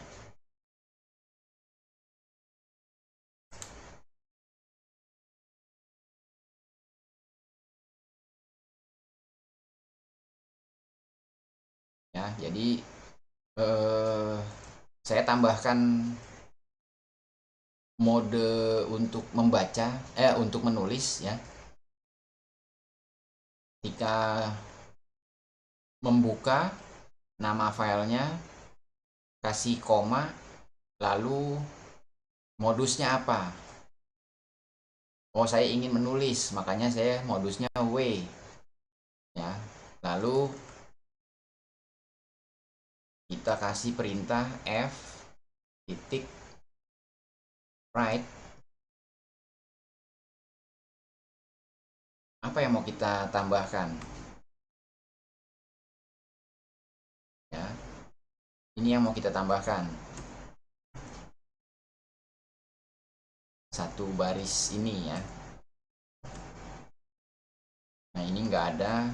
Ya, jadi saya tambahkan mode untuk membaca untuk menulis ya. Ketika membuka nama filenya kasih koma, lalu modusnya apa? Oh, saya ingin menulis, makanya saya modusnya W ya. Lalu kita kasih perintah f titik write. Apa yang mau kita tambahkan ya, ini yang mau kita tambahkan, 1 baris ini ya. Nah, ini nggak ada.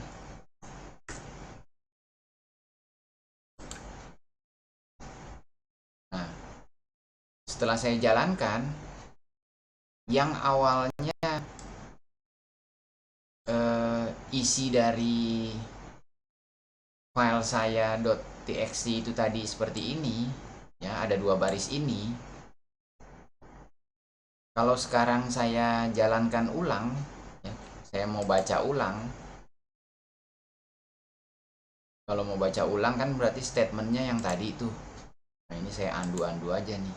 Nah, setelah saya jalankan yang awalnya isi dari file saya.txt itu tadi seperti ini ya, ada 2 baris ini. Kalau sekarang saya jalankan ulang ya, saya mau baca ulang. Kalau mau baca ulang kan berarti statementnya yang tadi itu. Nah, ini saya undo aja nih,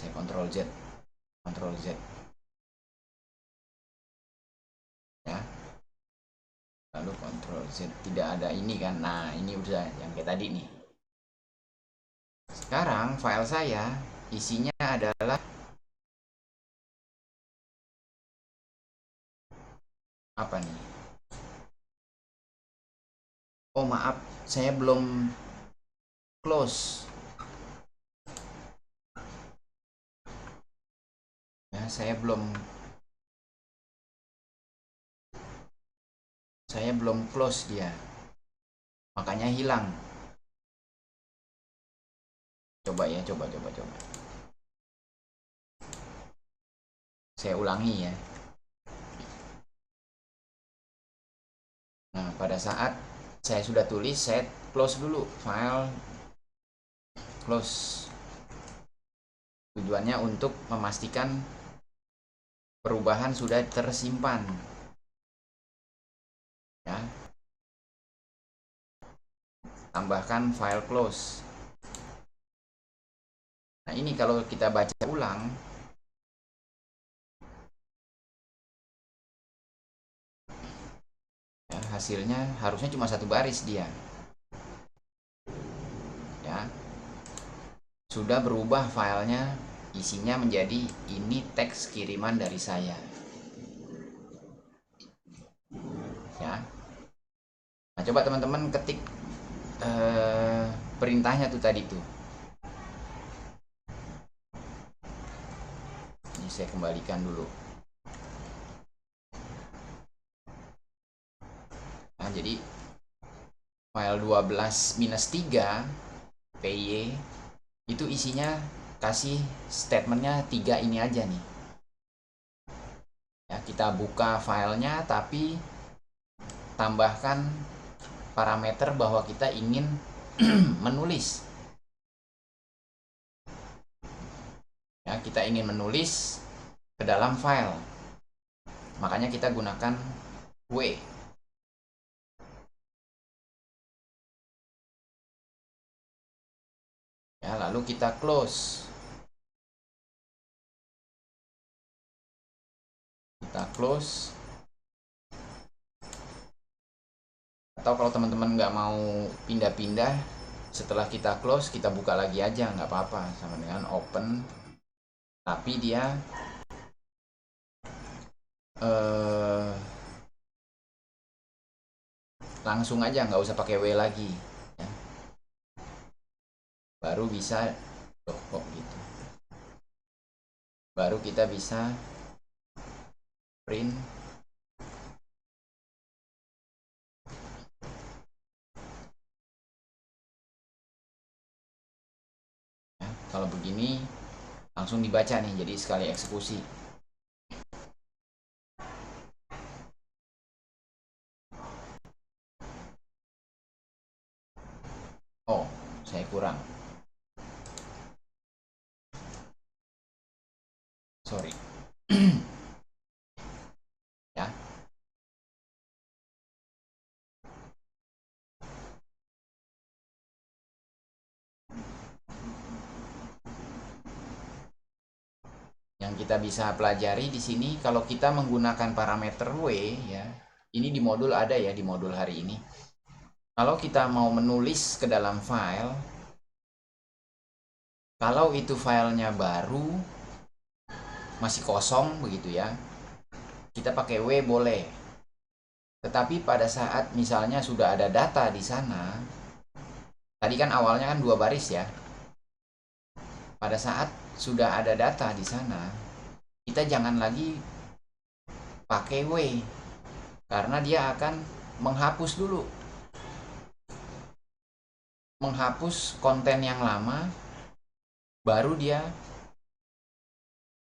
saya Ctrl Z ya, lalu Ctrl Z, tidak ada ini kan. Nah, ini udah yang kayak tadi nih. Sekarang file saya isinya adalah apa nih? Oh, maaf, saya belum close ya, saya belum close dia, makanya hilang. Coba ya, coba. Saya ulangi ya. Nah, pada saat saya sudah tulis, saya close dulu file, close. Tujuannya untuk memastikan perubahan sudah tersimpan. Ya. Tambahkan file close. Nah, ini kalau kita baca ulang, ya, hasilnya harusnya cuma satu baris dia. Ya. Sudah berubah filenya, isinya menjadi ini teks kiriman dari saya. Ya. Nah, coba teman-teman ketik perintahnya tuh tadi tuh. Ini saya kembalikan dulu. Nah, jadi file 12-3 PY itu isinya kasih statementnya 3 ini aja nih. Ya, kita buka filenya tapi tambahkan parameter bahwa kita ingin menulis. Ya, kita ingin menulis ke dalam file. Makanya kita gunakan W. Ya, lalu kita close. Kita close. Atau kalau teman-teman nggak mau pindah-pindah, setelah kita close kita buka lagi aja, nggak apa-apa, sama dengan open. Tapi dia langsung aja, nggak usah pakai W lagi. Ya. Baru bisa, kok gitu. Baru kita bisa print. Ya, kalau begini langsung dibaca nih, jadi sekali eksekusi. Oh, saya kurang. Sorry. Ya. Yang kita bisa pelajari di sini, kalau kita menggunakan parameter W, ya, ini di modul ada ya, di modul hari ini. Kalau kita mau menulis ke dalam file, kalau itu filenya baru, masih kosong begitu ya, kita pakai W boleh. Tetapi pada saat misalnya sudah ada data di sana, tadi kan awalnya kan 2 baris ya. Pada saat sudah ada data di sana, kita jangan lagi pakai W, karena dia akan menghapus dulu. Menghapus konten yang lama, baru dia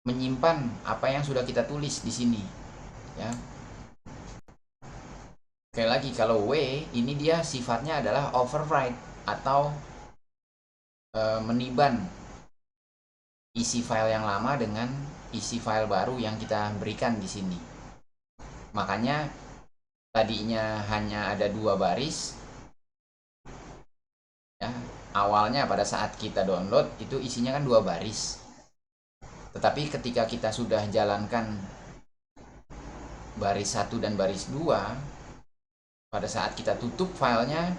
menyimpan apa yang sudah kita tulis di sini. Ya. Sekali lagi, kalau W ini dia sifatnya adalah overwrite atau meniban isi file yang lama dengan isi file baru yang kita berikan di sini. Makanya tadinya hanya ada 2 baris. Ya, awalnya pada saat kita download itu isinya kan 2 baris. Tetapi ketika kita sudah jalankan baris 1 dan baris 2, pada saat kita tutup filenya,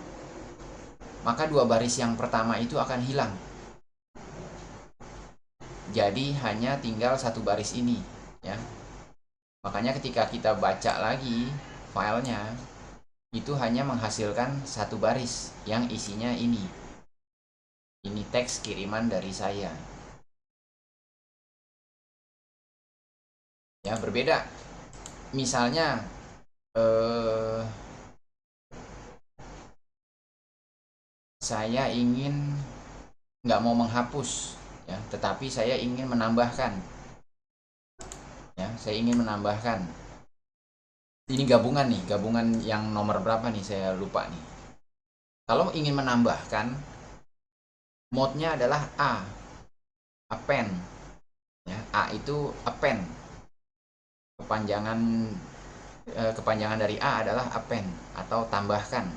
maka 2 baris yang pertama itu akan hilang. Jadi hanya tinggal 1 baris ini, ya. Makanya ketika kita baca lagi filenya, itu hanya menghasilkan 1 baris yang isinya ini. Ini teks kiriman dari saya. Ya, berbeda. Misalnya saya ingin nggak mau menghapus, ya, tetapi saya ingin menambahkan. Ya, saya ingin menambahkan. Ini gabungan nih, gabungan yang nomor berapa nih saya lupa nih. Kalau ingin menambahkan, mode-nya adalah append. Ya, A itu append. Kepanjangan dari A adalah append atau tambahkan.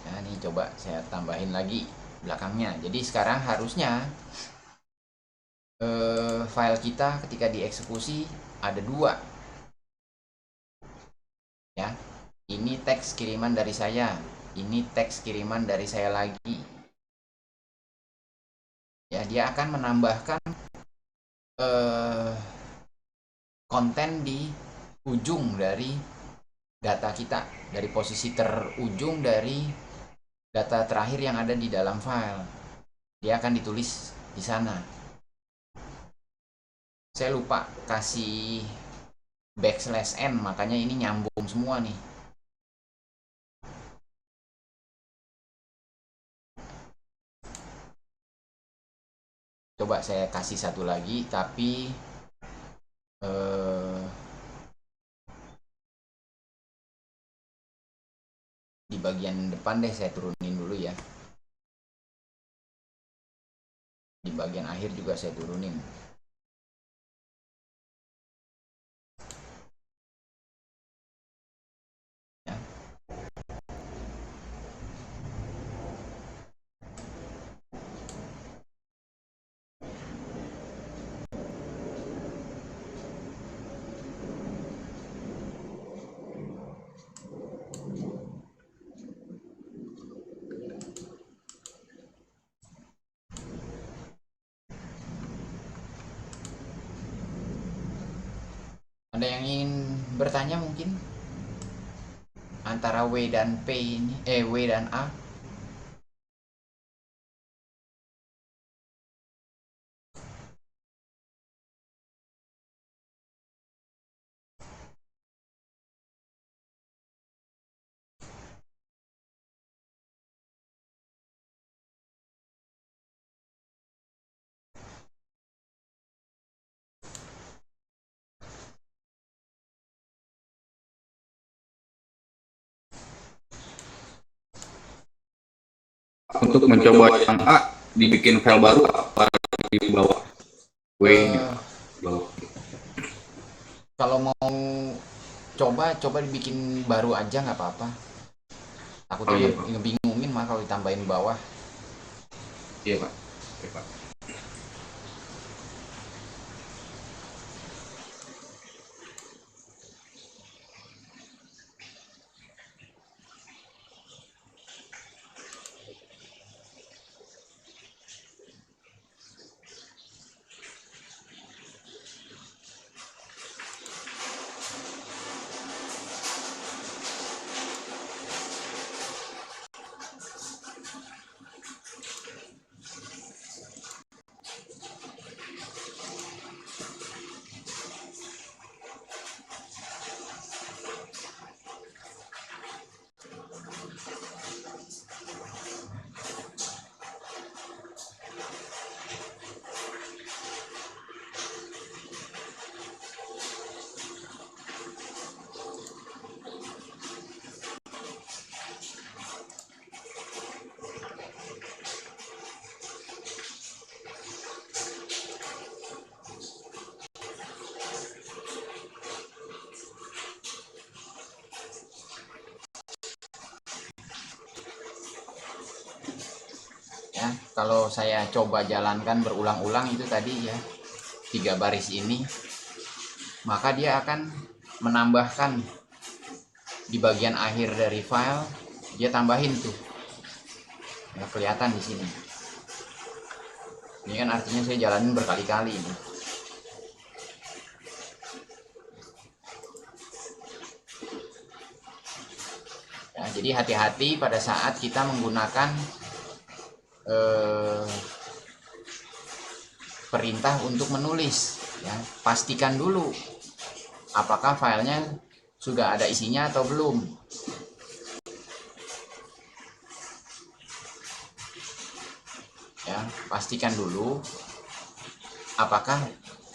Nah, ini coba saya tambahin lagi belakangnya. Jadi sekarang harusnya file kita ketika dieksekusi ada 2. Ya, ini teks kiriman dari saya, ini teks kiriman dari saya lagi. Ya, dia akan menambahkan konten di ujung dari data kita, dari posisi terujung dari data terakhir yang ada di dalam file. Dia akan ditulis di sana. Saya lupa kasih \n, makanya ini nyambung semua nih. Coba saya kasih satu lagi, tapi di bagian depan deh saya turunin dulu ya. Di bagian akhir juga saya turunin. Ya. Ada yang ingin bertanya mungkin? Antara W dan P ini, W dan A. Untuk mencoba yang A, dibikin file baru apa di bawah? W-nya bawah. Kalau mau coba dibikin baru aja nggak apa-apa. Takutnya Oh iya, Pak. ngebingungin mah kalau ditambahin bawah. Iya, Pak. Oke, Pak. Ya, kalau saya coba jalankan berulang-ulang itu tadi ya 3 baris ini, maka dia akan menambahkan di bagian akhir dari file, dia tambahin tuh. Ya, kelihatan di sini. Ini kan artinya saya jalanin berkali-kali ini. Ya, jadi hati-hati pada saat kita menggunakan perintah untuk menulis. Ya, pastikan dulu apakah filenya sudah ada isinya atau belum. Ya, pastikan dulu apakah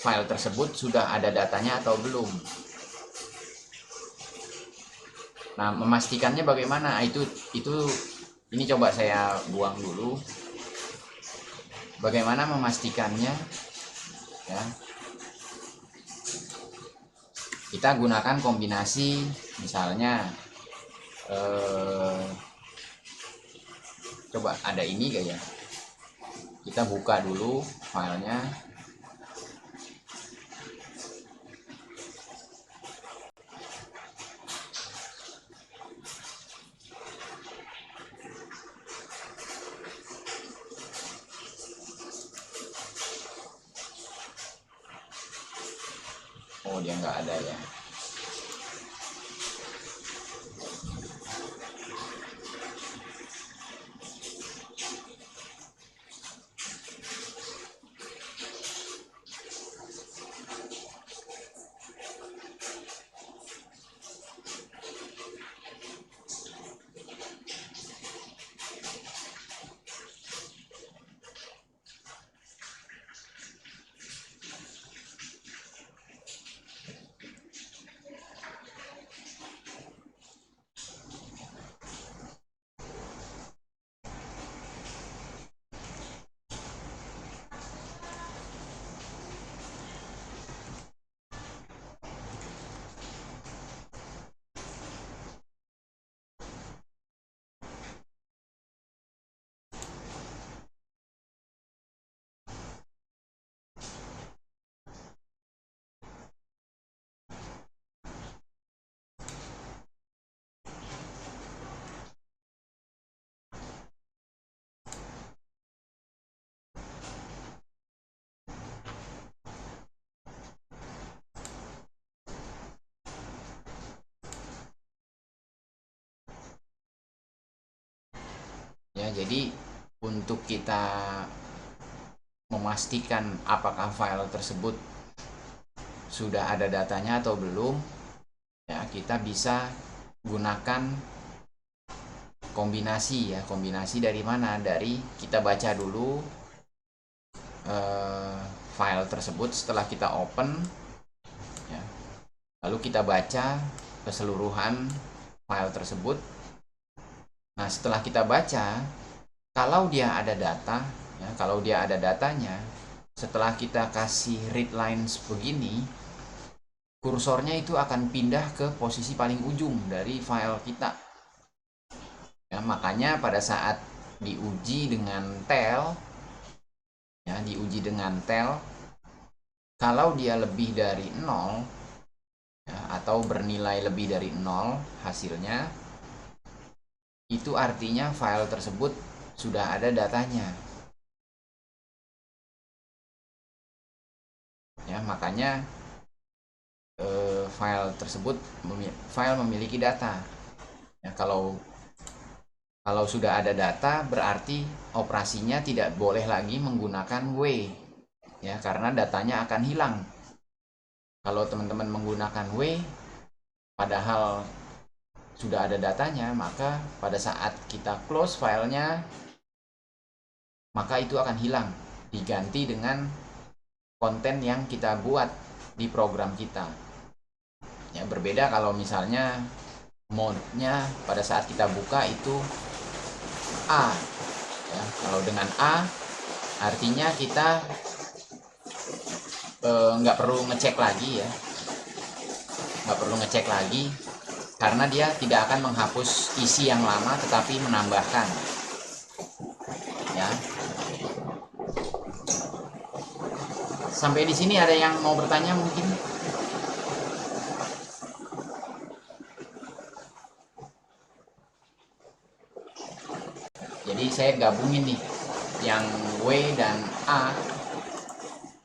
file tersebut sudah ada datanya atau belum. Nah, memastikannya bagaimana? Ini coba saya buang dulu. Bagaimana memastikannya? Ya. Kita gunakan kombinasi, misalnya coba ada ini gak ya? Kita buka dulu filenya. Oh, dia nggak ada ya. Ya, jadi untuk kita memastikan apakah file tersebut sudah ada datanya atau belum, ya kita bisa gunakan kombinasi ya. Kombinasi dari mana? Dari kita baca dulu file tersebut setelah kita open, ya. Lalu kita baca keseluruhan file tersebut. Nah, setelah kita baca, kalau dia ada data, ya, kalau dia ada datanya, setelah kita kasih read lines begini, kursornya itu akan pindah ke posisi paling ujung dari file kita. Ya, makanya pada saat diuji dengan tel, ya, kalau dia lebih dari 0, ya, atau bernilai lebih dari 0 hasilnya, itu artinya file tersebut sudah ada datanya. Ya, makanya file memiliki data. Ya, kalau sudah ada data, berarti operasinya tidak boleh lagi menggunakan W, ya, karena datanya akan hilang. Kalau teman-teman menggunakan W padahal sudah ada datanya, maka pada saat kita close filenya, maka itu akan hilang, diganti dengan konten yang kita buat di program kita. Ya, berbeda kalau misalnya mode-nya pada saat kita buka itu A. Ya, kalau dengan A artinya kita nggak perlu ngecek lagi ya, karena dia tidak akan menghapus isi yang lama tetapi menambahkan, ya. Sampai di sini ada yang mau bertanya mungkin? Jadi saya gabungin nih, yang W dan A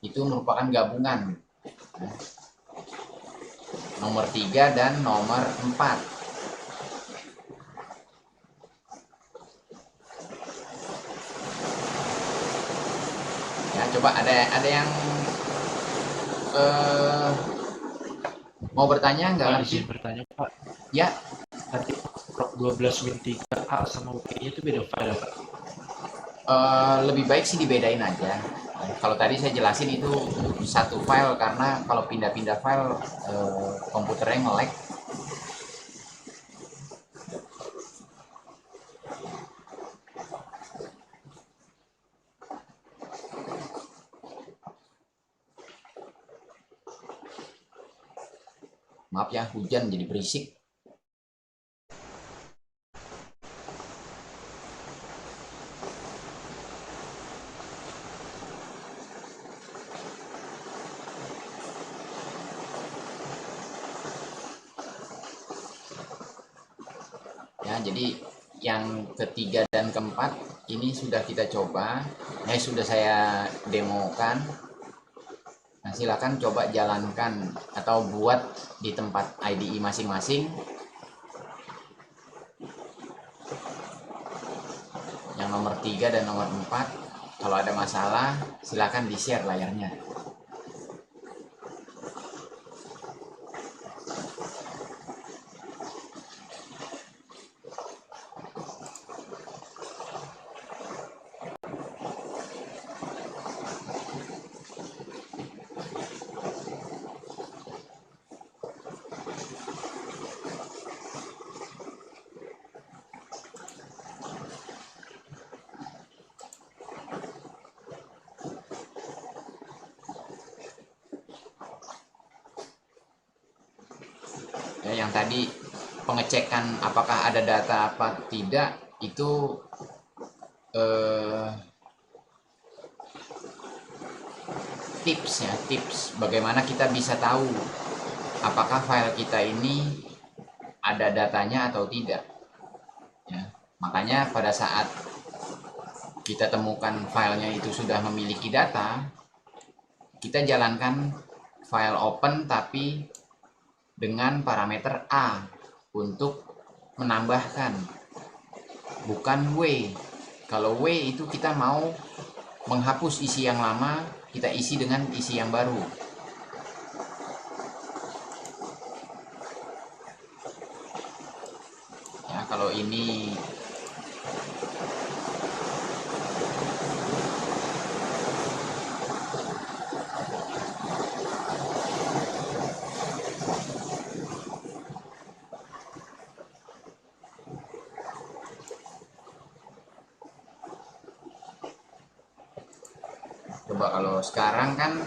itu merupakan gabungan, nomor 3 dan nomor 4. Ya, coba ada yang mau bertanya nggak? Pak, izin bertanya Pak. Ya. Nanti prop 12-3A sama W-nya itu beda file Pak. Lebih baik sih dibedain aja. Kalau tadi saya jelasin itu satu file, karena kalau pindah-pindah file komputernya nge-lag. Maaf ya, hujan jadi berisik. Ya, jadi yang ketiga dan keempat ini sudah kita coba, sudah saya demokan. Nah, silakan coba jalankan atau buat di tempat IDE masing-masing. Yang nomor 3 dan nomor 4, kalau ada masalah silakan di-share layarnya. Ya, yang tadi pengecekan apakah ada data apa tidak itu tips bagaimana kita bisa tahu apakah file kita ini ada datanya atau tidak. Ya, makanya pada saat kita temukan filenya itu sudah memiliki data, kita jalankan file open tapi dengan parameter A untuk menambahkan, bukan W. Kalau W itu kita mau menghapus isi yang lama, kita isi dengan isi yang baru. Ya, kalau ini coba, kalau sekarang kan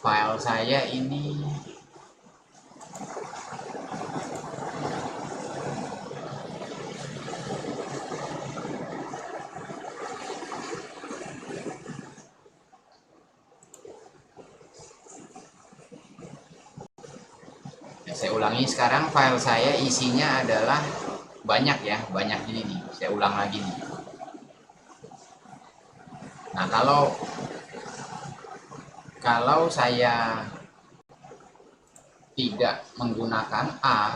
file saya ini ya, saya ulangi, sekarang file saya isinya adalah banyak ya, banyak ini nih. Saya ulang lagi nih. Nah, kalau saya tidak menggunakan A,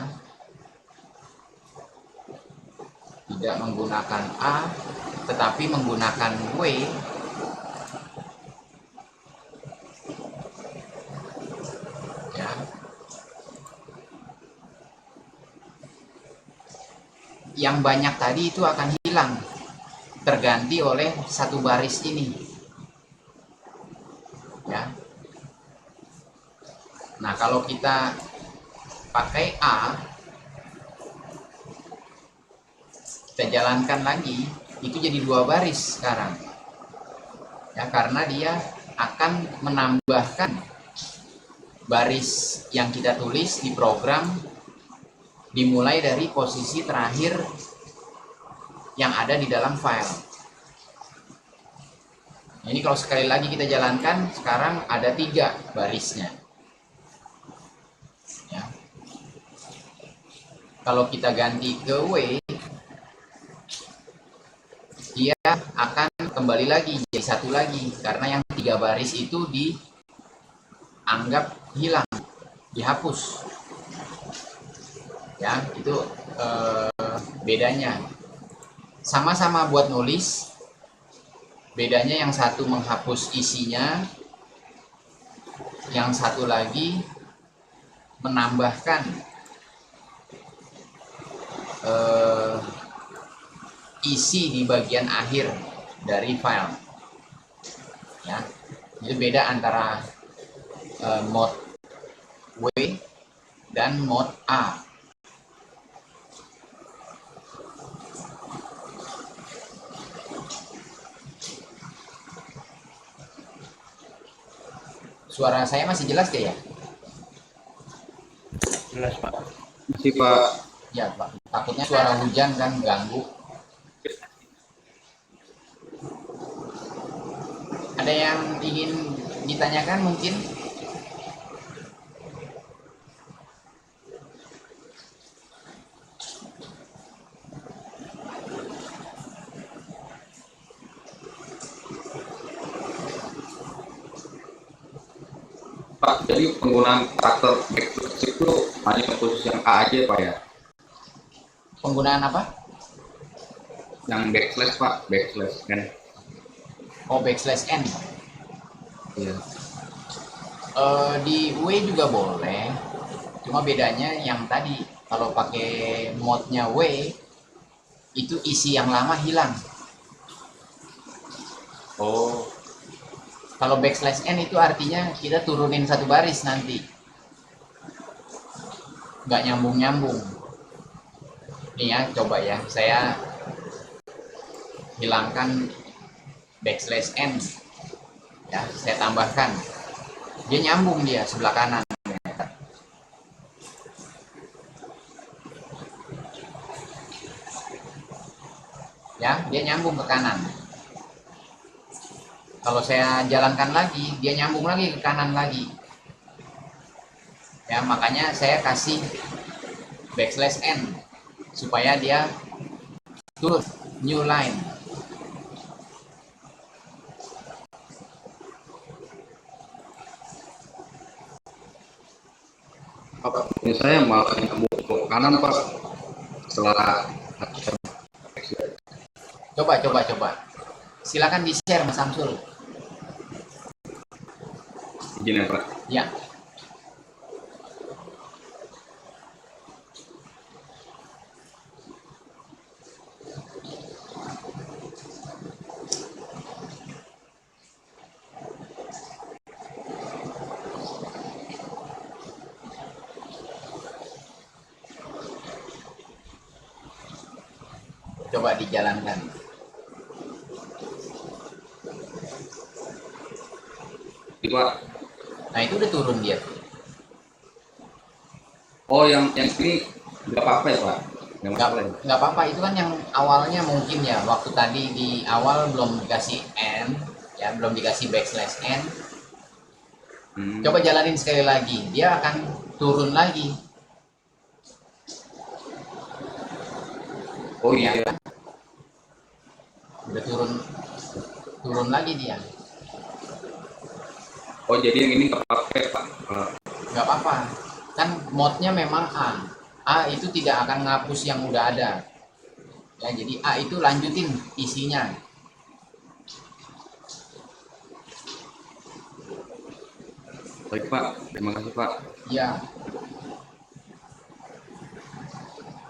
tetapi menggunakan W, ya, yang banyak tadi itu akan hilang, terganti oleh satu baris ini, ya. Nah, kalau kita pakai A, kita jalankan lagi, itu jadi 2 baris sekarang, ya, karena dia akan menambahkan baris yang kita tulis di program dimulai dari posisi terakhir yang ada di dalam file. Nah, ini kalau sekali lagi kita jalankan, sekarang ada 3 barisnya, ya. Kalau kita ganti ke W, dia akan kembali lagi jadi 1 lagi, karena yang 3 baris itu dianggap hilang, dihapus, ya. Itu bedanya. Sama-sama buat nulis, bedanya yang satu menghapus isinya, yang satu lagi menambahkan isi di bagian akhir dari file. Itu beda antara mode W dan mode A. Suara saya masih jelas gak ya? Jelas Pak. Masih Pak. Ya Pak, takutnya suara hujan kan ganggu. Ada yang ingin ditanyakan mungkin? Pak, jadi penggunaan karakter backslash itu hanya khusus yang A aja Pak ya? Penggunaan apa? Yang backslash Pak, backslash kan? Oh, backslash N. Iya. Di W juga boleh, cuma bedanya yang tadi kalau pakai modnya W itu isi yang lama hilang. Oh, Kalau backslash N itu artinya kita turunin satu baris nanti, nggak nyambung-nyambung. Nih ya, coba ya, saya hilangkan backslash N, ya, saya tambahkan, dia nyambung dia sebelah kanan. Ya, dia nyambung ke kanan. Kalau saya jalankan lagi, dia nyambung lagi ke kanan lagi. Ya, makanya saya kasih backslash N supaya dia turun new line. Pak, ini saya malah nyambung ke kanan Pak setelah Coba. Silakan di-share Mas Samsul. izin ya Pak. Ya, coba dijalankan. Ini Pak. Nah, itu udah turun dia. Oh, yang ini nggak apa-apa ya Pak? Nggak masalah ya? Nggak apa-apa, itu kan yang awalnya mungkin ya, waktu tadi di awal belum dikasih N, ya, belum dikasih backslash N. Coba jalanin sekali lagi, dia akan turun lagi. Oh iya. Ya, udah turun lagi dia. Oh jadi yang ini nggak pakai Pak? Nggak apa-apa, kan modnya memang A. A itu tidak akan ngapus yang udah ada. Ya, jadi A itu lanjutin isinya. Baik Pak, terima kasih Pak. Ya.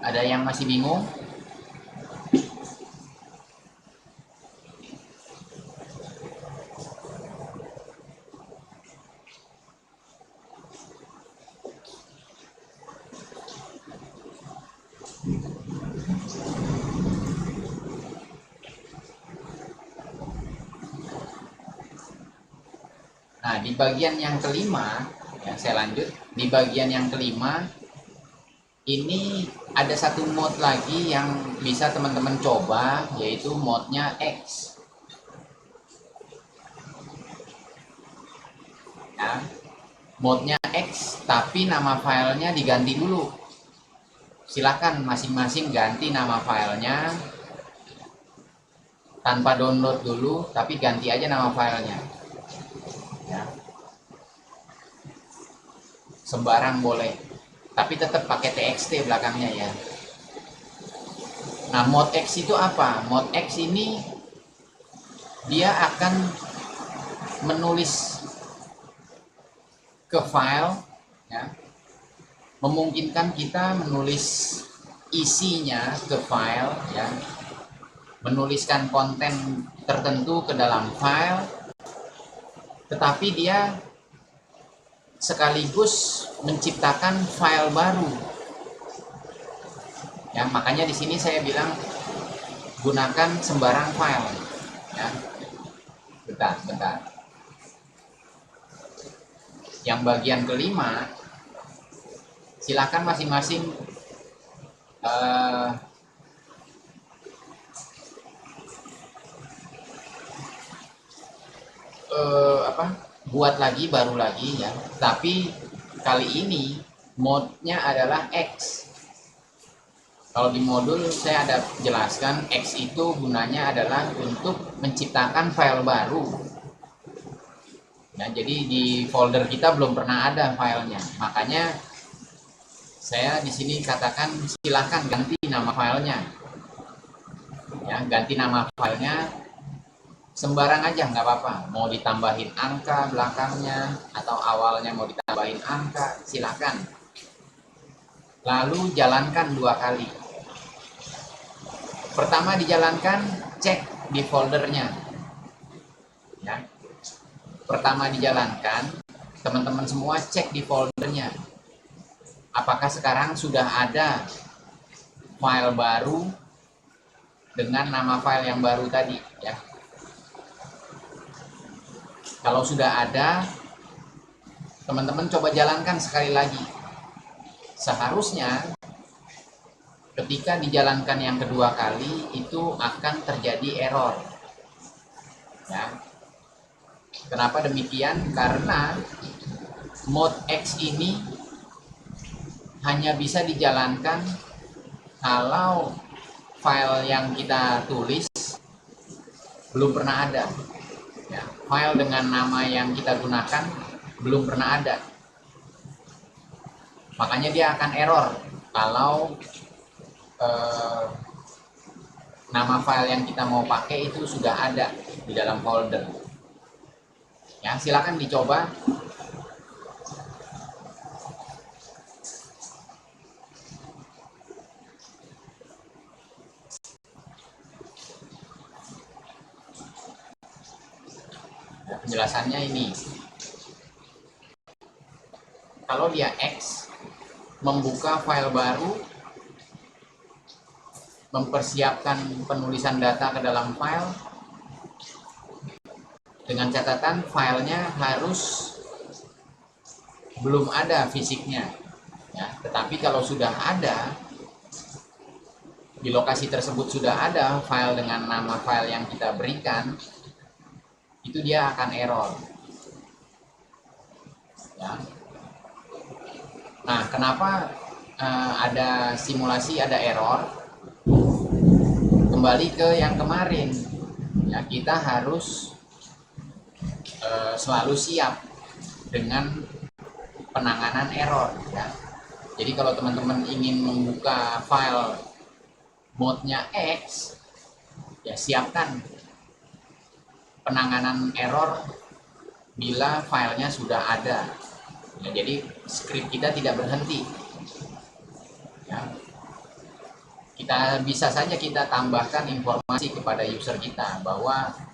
Ada yang masih bingung? Nah, di bagian yang kelima, ya, saya lanjut. Di bagian yang kelima, ini ada satu mode lagi yang bisa teman-teman coba, yaitu modenya X. Ya, modenya X, tapi nama filenya diganti dulu. Silakan masing-masing ganti nama filenya, tanpa download dulu, tapi ganti aja nama filenya. Ya. Sembarang boleh, tapi tetap pakai txt belakangnya ya. Nah, mod X itu apa? Mod X ini dia akan menulis ke file, ya, memungkinkan kita menulis isinya ke file, ya, menuliskan konten tertentu ke dalam file, tetapi dia sekaligus menciptakan file baru. Ya, makanya di sini saya bilang gunakan sembarang file. Ya, bentar. Yang bagian kelima, silakan masing-masing buat lagi, baru lagi ya. Tapi kali ini mode-nya adalah X. Kalau di modul saya ada jelaskan, X itu gunanya adalah untuk menciptakan file baru. Nah, jadi di folder kita belum pernah ada filenya. Makanya saya di sini katakan silakan ganti nama filenya. Ya, ganti nama filenya sembarang aja, nggak apa-apa. Mau ditambahin angka belakangnya atau awalnya mau ditambahin angka, silakan. Lalu jalankan 2 kali. Pertama dijalankan, cek di foldernya. Ya. Pertama dijalankan, teman-teman semua cek di foldernya. Apakah sekarang sudah ada file baru dengan nama file yang baru tadi, ya. Kalau sudah ada, teman-teman coba jalankan sekali lagi. Seharusnya ketika dijalankan yang kedua kali itu akan terjadi error. Ya. Kenapa demikian? Karena mode X ini hanya bisa dijalankan kalau file yang kita tulis belum pernah ada. Ya, file dengan nama yang kita gunakan belum pernah ada. Makanya dia akan error kalau nama file yang kita mau pakai itu sudah ada di dalam folder. Ya, silakan dicoba. Ya, penjelasannya ini. Kalau dia X, membuka file baru, mempersiapkan penulisan data ke dalam file, dengan catatan filenya harus belum ada fisiknya. Ya, tetapi kalau sudah ada, di lokasi tersebut sudah ada file dengan nama file yang kita berikan, itu dia akan error. Ya. Nah, kenapa ada simulasi, ada error? Kembali ke yang kemarin, ya, kita harus selalu siap dengan penanganan error. Ya. Jadi kalau teman-teman ingin membuka file mode-nya X, ya siapkan penanganan error bila filenya sudah ada. Ya, jadi script kita tidak berhenti. Ya. Kita bisa saja kita tambahkan informasi kepada user kita bahwa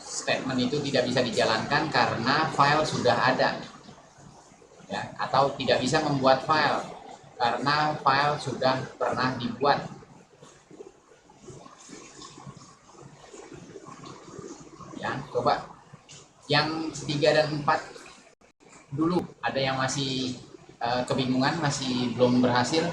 statement itu tidak bisa dijalankan karena file sudah ada. Ya, atau tidak bisa membuat file karena file sudah pernah dibuat. Ya, coba yang 3 dan 4 dulu, ada yang masih kebingungan, masih belum berhasil.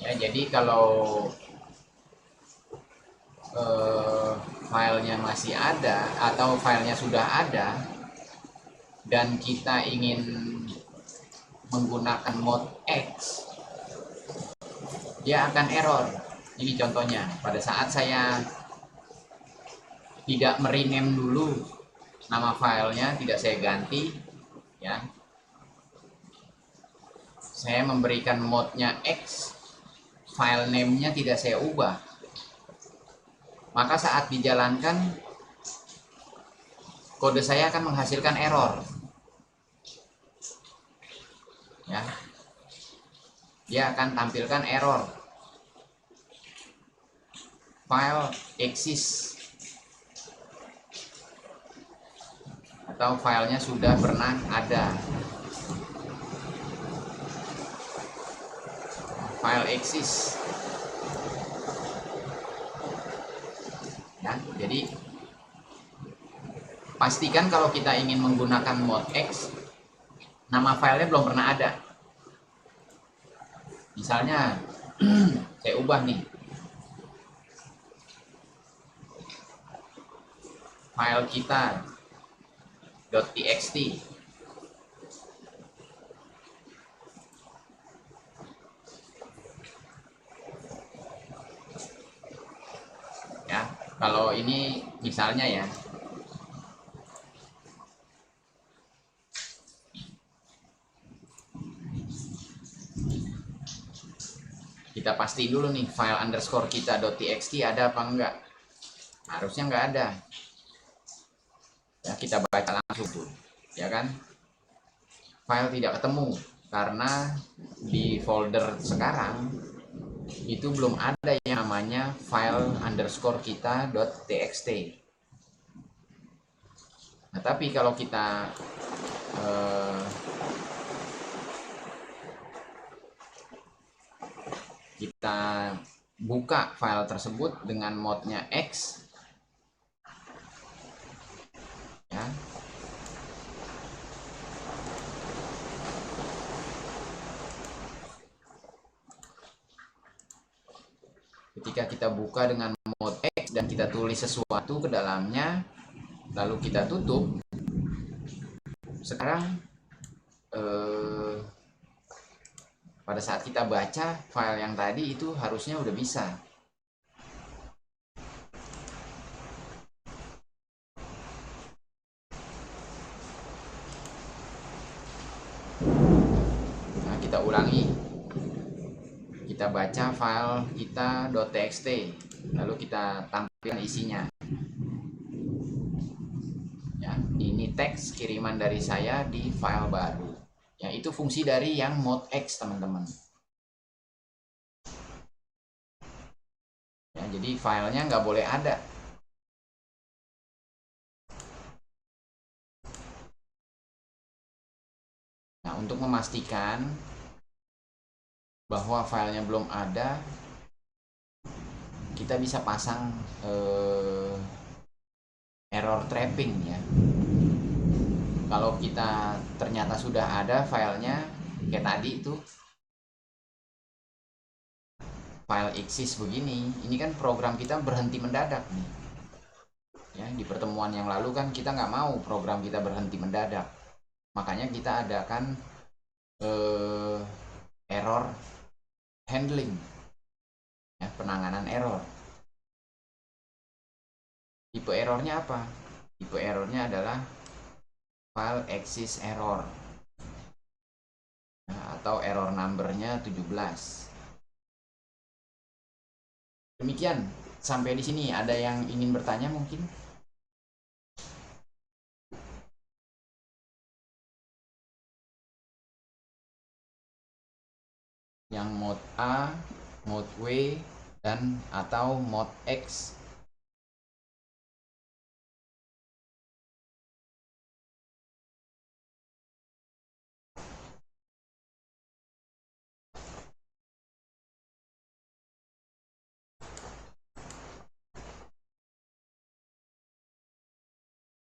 Ya, jadi kalau filenya masih ada atau filenya sudah ada dan kita ingin menggunakan mode X, dia akan error. Ini contohnya, pada saat saya tidak merename dulu nama filenya, tidak saya ganti, ya, saya memberikan mode-nya X, file name-nya tidak saya ubah, maka saat dijalankan kode saya akan menghasilkan error, ya, dia akan tampilkan error, file exist, atau filenya sudah pernah ada, file exist, ya. Jadi pastikan kalau kita ingin menggunakan mode X, nama filenya belum pernah ada. Misalnya saya ubah nih, file kita .txt, ya. Kalau ini misalnya ya, kita pastiin dulu nih file underscore kita .txt ada apa enggak. Harusnya enggak ada, ya. Kita baca langsung tuh, ya kan, file tidak ketemu karena di folder sekarang itu belum ada yang namanya file underscore kita .txt. Nah, tapi kalau kita buka file tersebut dengan mode-nya X, ya, ketika kita buka dengan mode X dan kita tulis sesuatu ke dalamnya lalu kita tutup, sekarang pada saat kita baca file yang tadi itu harusnya udah bisa. Nah, kita ulangi, kita baca file kita .txt, lalu kita tampilkan isinya, ya. Ini teks kiriman dari saya di file baru, ya. Itu fungsi dari yang mode X, teman-teman, ya. Jadi filenya nggak boleh ada. Nah, untuk memastikan bahwa filenya belum ada, kita bisa pasang error trapping, ya. Kalau kita ternyata sudah ada filenya kayak tadi itu, file exist begini, ini kan program kita berhenti mendadak nih, ya. Di pertemuan yang lalu kan kita nggak mau program kita berhenti mendadak, makanya kita adakan error handling, ya, penanganan error. Tipe errornya apa? Tipe errornya adalah file exist error, nah, atau error numbernya 17. Demikian, sampai di sini ada yang ingin bertanya mungkin? Yang mode A, mode W, dan atau mode X.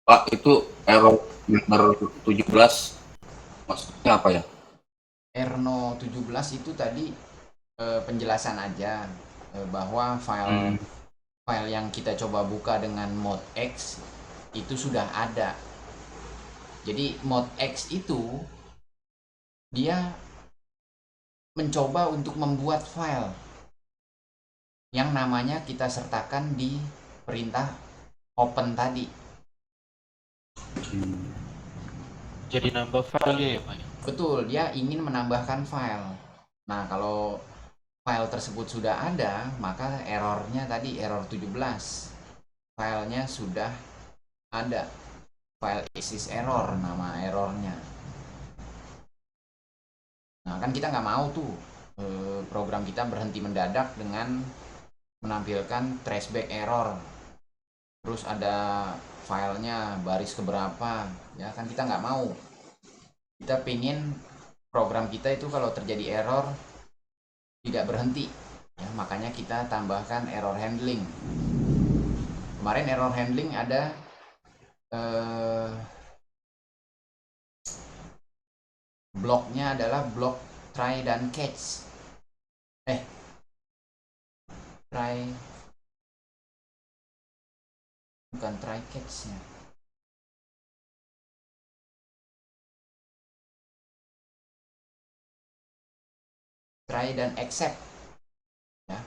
Pak, itu error number 17 maksudnya apa ya? R017 itu tadi penjelasan aja bahwa file file yang kita coba buka dengan mode X itu sudah ada. Jadi mode X itu dia mencoba untuk membuat file yang namanya kita sertakan di perintah open tadi. Jadi nambah file ya Pak. Betul, dia ingin menambahkan file. Nah, kalau file tersebut sudah ada, maka errornya tadi error 17. Filenya sudah ada. File exist error nama errornya. Nah, kan kita nggak mau tuh program kita berhenti mendadak dengan menampilkan traceback error. Terus ada filenya baris keberapa, ya kan kita nggak mau. Kita pengen program kita itu kalau terjadi error tidak berhenti, ya, makanya kita tambahkan error handling. Kemarin error handling ada bloknya adalah blok try dan catch. Try bukan try catch-nya. Try dan accept, ya.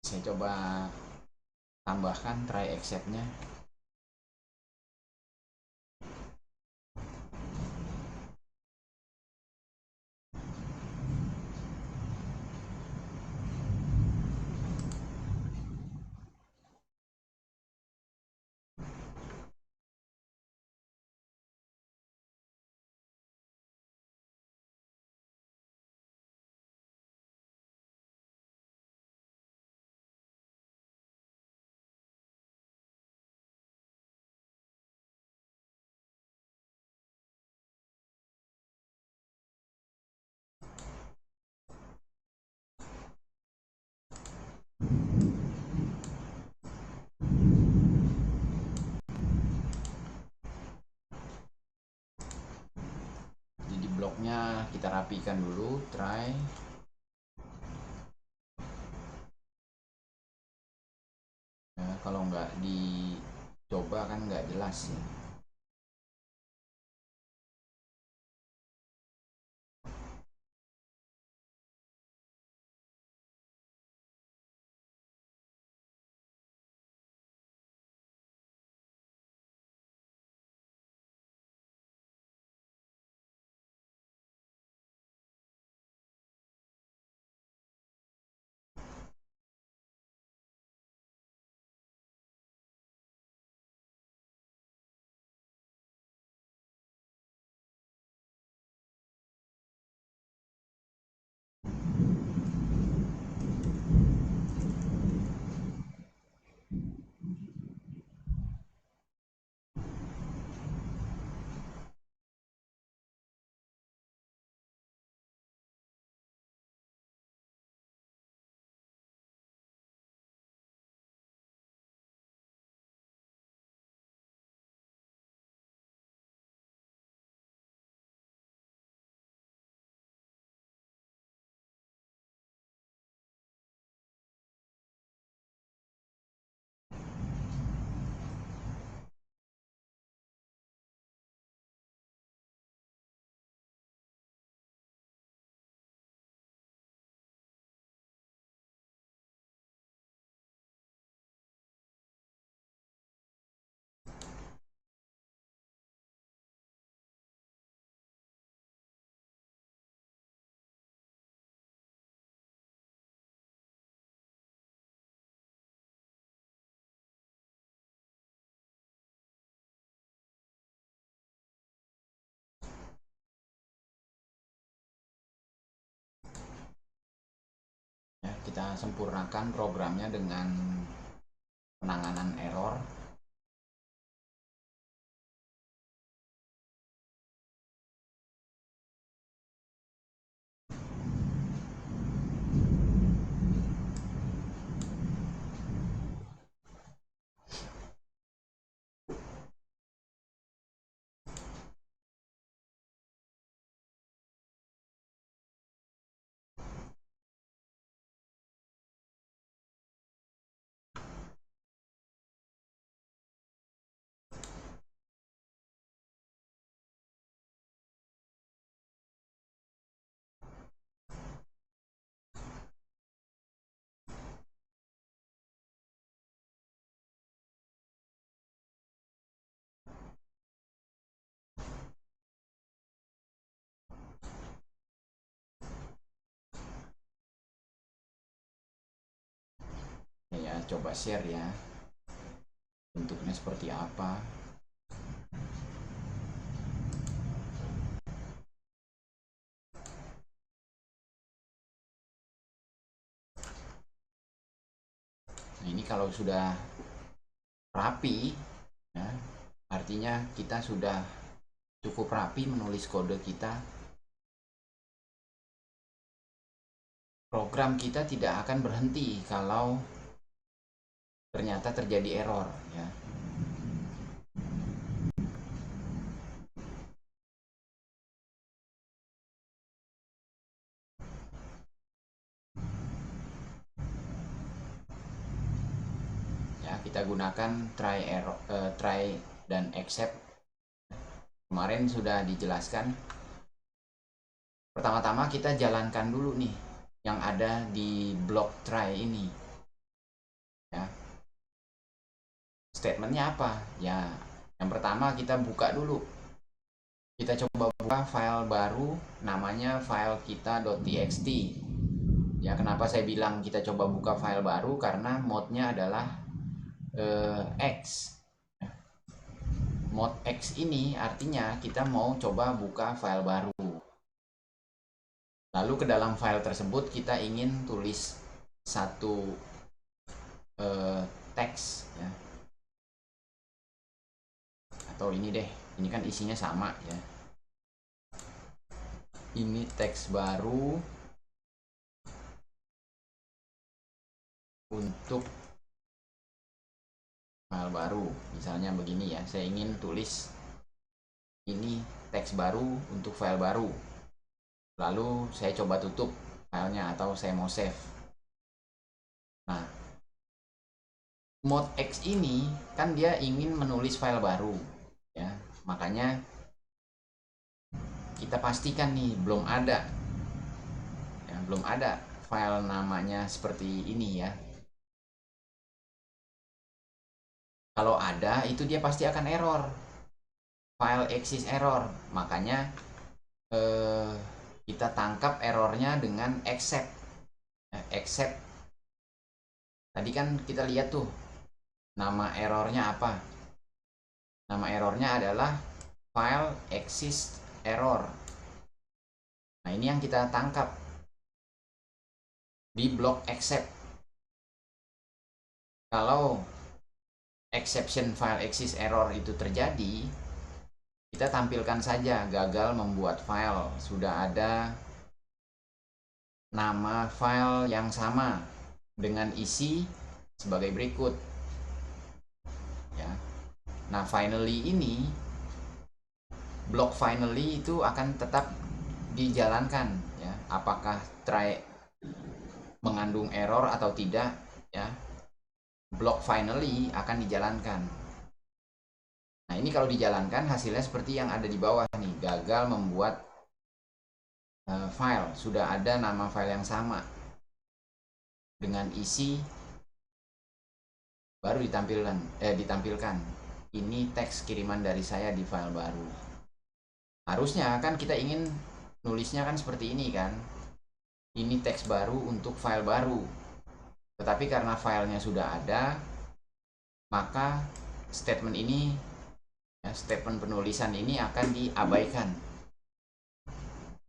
Saya coba tambahkan try accept-nya. Jadi bloknya kita rapikan dulu, try. Ya, kalau nggak dicoba kan nggak jelas ya. kita sempurnakan programnya dengan penanganan error. Ya, coba share ya, bentuknya seperti apa. Nah, ini kalau sudah rapi ya, artinya kita sudah cukup rapi menulis kode kita. Program kita tidak akan berhenti kalau ternyata terjadi error ya. Ya, kita gunakan try dan except. Kemarin sudah dijelaskan. Pertama-tama kita jalankan dulu nih yang ada di blok try ini. Ya. Statementnya apa? Ya, yang pertama kita buka dulu. Kita coba buka file baru, namanya file kita.txt. Ya, kenapa saya bilang kita coba buka file baru? Karena mode-nya adalah X. Mode X ini artinya kita mau coba buka file baru. Lalu ke dalam file tersebut kita ingin tulis satu teks ya. Atau ini deh, ini kan isinya sama ya. Ini teks baru untuk file baru. Misalnya begini ya, saya ingin tulis ini teks baru untuk file baru. Lalu saya coba tutup filenya atau saya mau save. Nah, mode X ini kan dia ingin menulis file baru ya. Makanya kita pastikan nih belum ada ya, belum ada file namanya seperti ini ya. Kalau ada itu dia pasti akan error, file exist error. Makanya kita tangkap errornya dengan except. Except tadi kan kita lihat tuh nama errornya apa. Nama errornya adalah file exist error. Nah, ini yang kita tangkap di blok except. Kalau exception file exist error itu terjadi, kita tampilkan saja gagal membuat file. Sudah ada nama file yang sama dengan isi sebagai berikut ya. Nah, finally ini, blok finally itu akan tetap dijalankan ya. Apakah try mengandung error atau tidak ya, blok finally akan dijalankan. Nah, ini kalau dijalankan hasilnya seperti yang ada di bawah nih, gagal membuat file. Sudah ada nama file yang sama dengan isi baru ditampilkan. Ini teks kiriman dari saya di file baru. Harusnya kan kita ingin nulisnya kan seperti ini kan. Ini teks baru untuk file baru. Tetapi karena filenya sudah ada, maka statement ini ya, statement penulisan ini akan diabaikan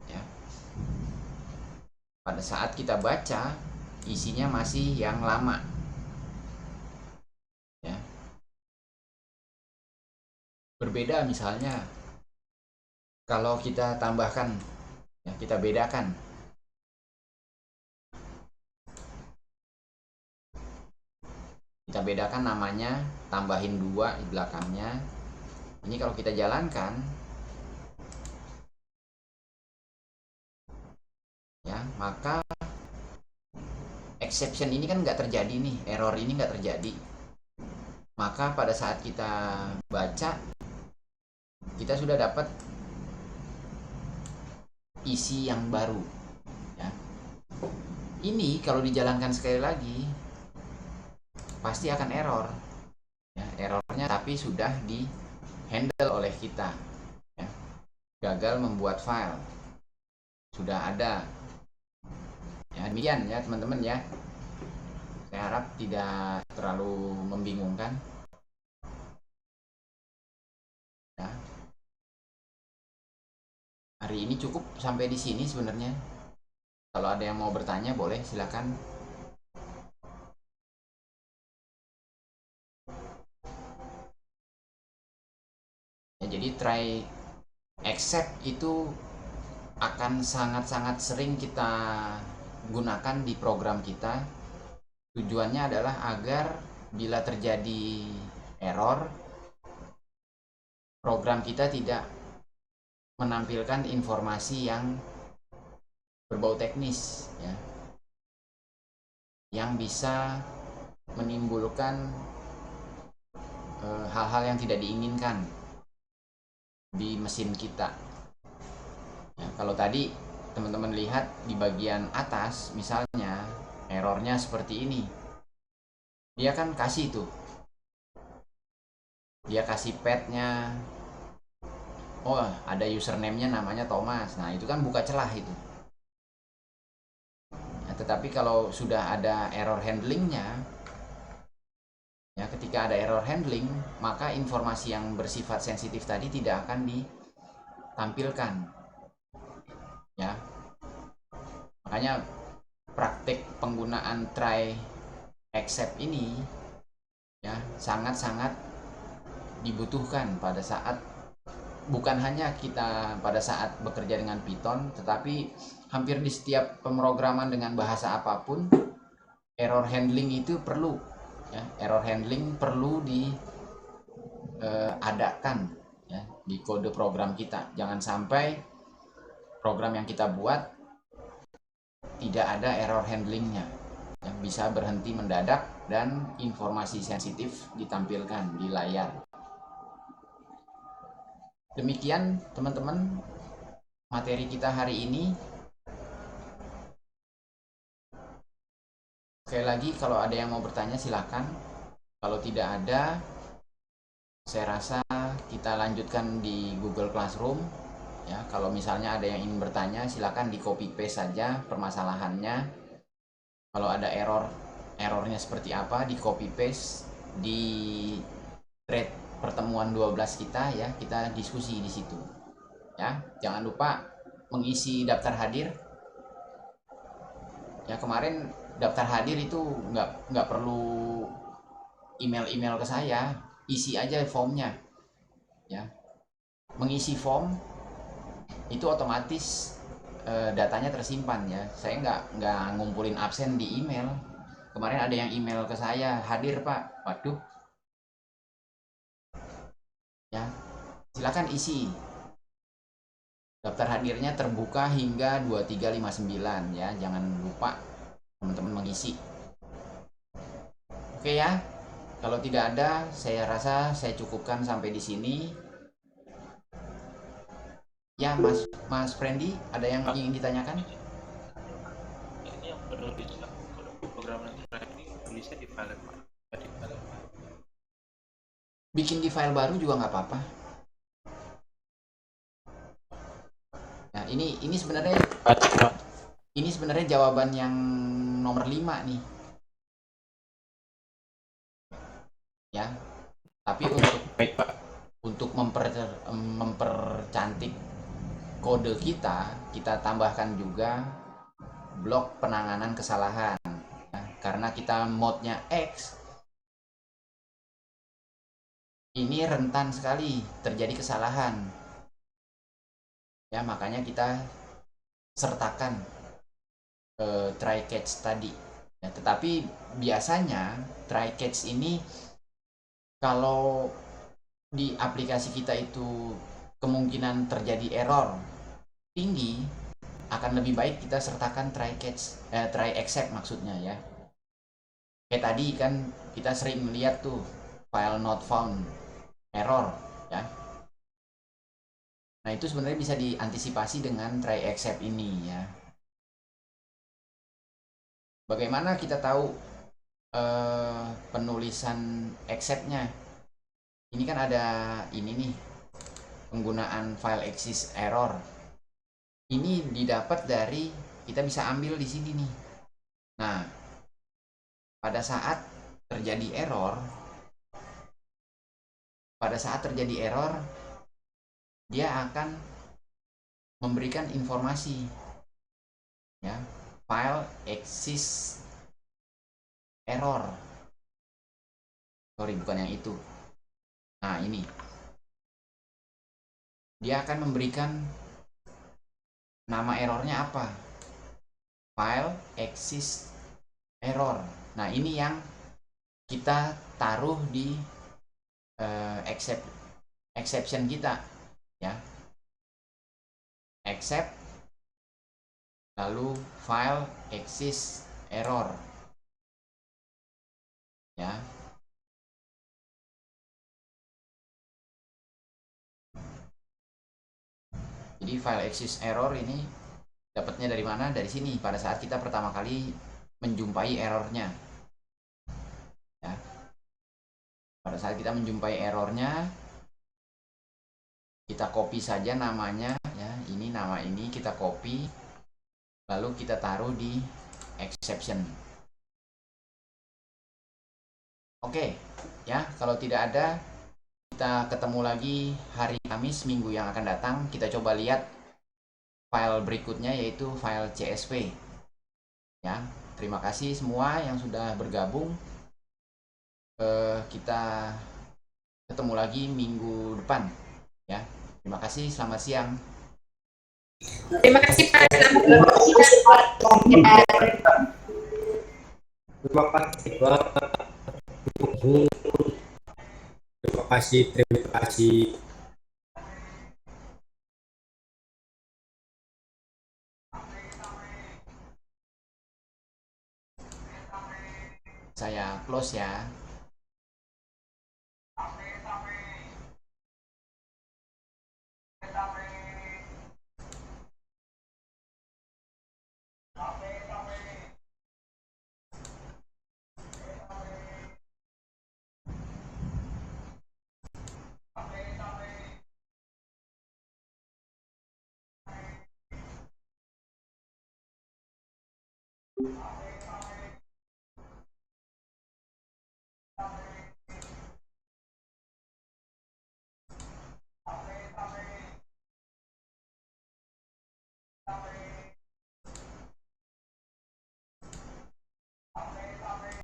ya. Pada saat kita baca isinya masih yang lama. Ya. Berbeda misalnya kalau kita tambahkan, ya, kita bedakan namanya, tambahin 2 di belakangnya. Ini kalau kita jalankan, ya, maka exception ini kan nggak terjadi nih, error ini nggak terjadi. Maka pada saat kita baca, kita sudah dapat isi yang baru, ya. Ini kalau dijalankan sekali lagi pasti akan error, ya, errornya tapi sudah di handle oleh kita, ya. Gagal membuat file sudah ada, ya. Demikian ya teman-teman, ya, saya harap tidak terlalu membingungkan, ya. Hari ini cukup sampai di sini sebenarnya. Kalau ada yang mau bertanya boleh silakan. Ya, jadi try except itu akan sangat-sangat sering kita gunakan di program kita. Tujuannya adalah agar bila terjadi error, program kita tidak menampilkan informasi yang berbau teknis, ya, yang bisa menimbulkan hal-hal yang tidak diinginkan di mesin kita. Ya, kalau tadi teman-teman lihat di bagian atas, misalnya errornya seperti ini, dia kan kasih tuh, dia kasih padnya, oh ada username-nya namanya Thomas, nah itu kan buka celah itu. Nah, tetapi kalau sudah ada error handlingnya, ya, ketika ada error handling, maka informasi yang bersifat sensitif tadi tidak akan ditampilkan, ya. Makanya praktek penggunaan try except ini, ya, sangat-sangat dibutuhkan pada saat, bukan hanya kita pada saat bekerja dengan Python, tetapi hampir di setiap pemrograman dengan bahasa apapun, error handling itu perlu, ya. Error handling perlu diadakan, ya, di kode program kita. Jangan sampai program yang kita buat tidak ada error handlingnya, ya, bisa berhenti mendadak dan informasi sensitif ditampilkan di layar. Demikian teman-teman materi kita hari ini. Sekali lagi kalau ada yang mau bertanya silakan. Kalau tidak ada, saya rasa kita lanjutkan di Google Classroom, ya. Kalau misalnya ada yang ingin bertanya silakan di copy paste saja permasalahannya. Kalau ada errornya seperti apa, di copy paste di thread pertemuan 12 kita, ya, kita diskusi di situ, ya. Jangan lupa mengisi daftar hadir, ya. Kemarin daftar hadir itu nggak perlu email ke saya, isi aja formnya, ya. Mengisi form itu otomatis datanya tersimpan, ya. Saya nggak ngumpulin absen di email. Kemarin ada yang email ke saya, hadir Pak, waduh, ya, silakan isi. Daftar hadirnya terbuka hingga 2359, ya. Jangan lupa teman-teman mengisi. Oke, ya. Kalau tidak ada, saya rasa saya cukupkan sampai di sini. Ya, Mas Friendly, ada yang ingin ditanyakan? Ini yang penulis program ini tulisnya di file mana? Di file mana? Bikin di file baru juga nggak apa-apa. Nah, ini sebenarnya jawaban yang nomor 5 nih, ya. Tapi Baik Pak. untuk mempercantik kode kita tambahkan juga blok penanganan kesalahan. karena kita mode-nya X, ini rentan sekali terjadi kesalahan. Ya, makanya kita sertakan try catch tadi. Ya, tetapi biasanya try catch ini kalau di aplikasi kita itu kemungkinan terjadi error tinggi, akan lebih baik kita sertakan try catch, try except maksudnya ya. Kayak tadi kan kita sering melihat tuh file not found error ya. Nah, itu sebenarnya bisa diantisipasi dengan try except ini ya. Bagaimana kita tahu penulisan exceptnya? Ini kan ada ini nih, penggunaan file exist error. Ini didapat dari, kita bisa ambil di sini nih. Nah, pada saat terjadi error, dia akan memberikan informasi ya, file exist error. Sorry, bukan yang itu. Nah, ini. Dia akan memberikan nama errornya apa? File exist error. Nah, ini yang kita taruh di exception kita ya. Except lalu file exist error ya. Jadi file exist error ini dapatnya dari mana? Dari sini pada saat kita pertama kali menjumpai errornya ya. Pada saat kita menjumpai errornya, kita copy saja namanya ya. Ini nama ini kita copy, lalu kita taruh di exception. Oke ya, kalau tidak ada, kita ketemu lagi hari Kamis minggu yang akan datang. Kita coba lihat file berikutnya, yaitu file CSV ya. Terima kasih semua yang sudah bergabung. Kita ketemu lagi minggu depan ya. Terima kasih, selamat siang. Terima kasih Pak. Terima kasih Pak. Terima kasih, terima kasih. Saya close ya.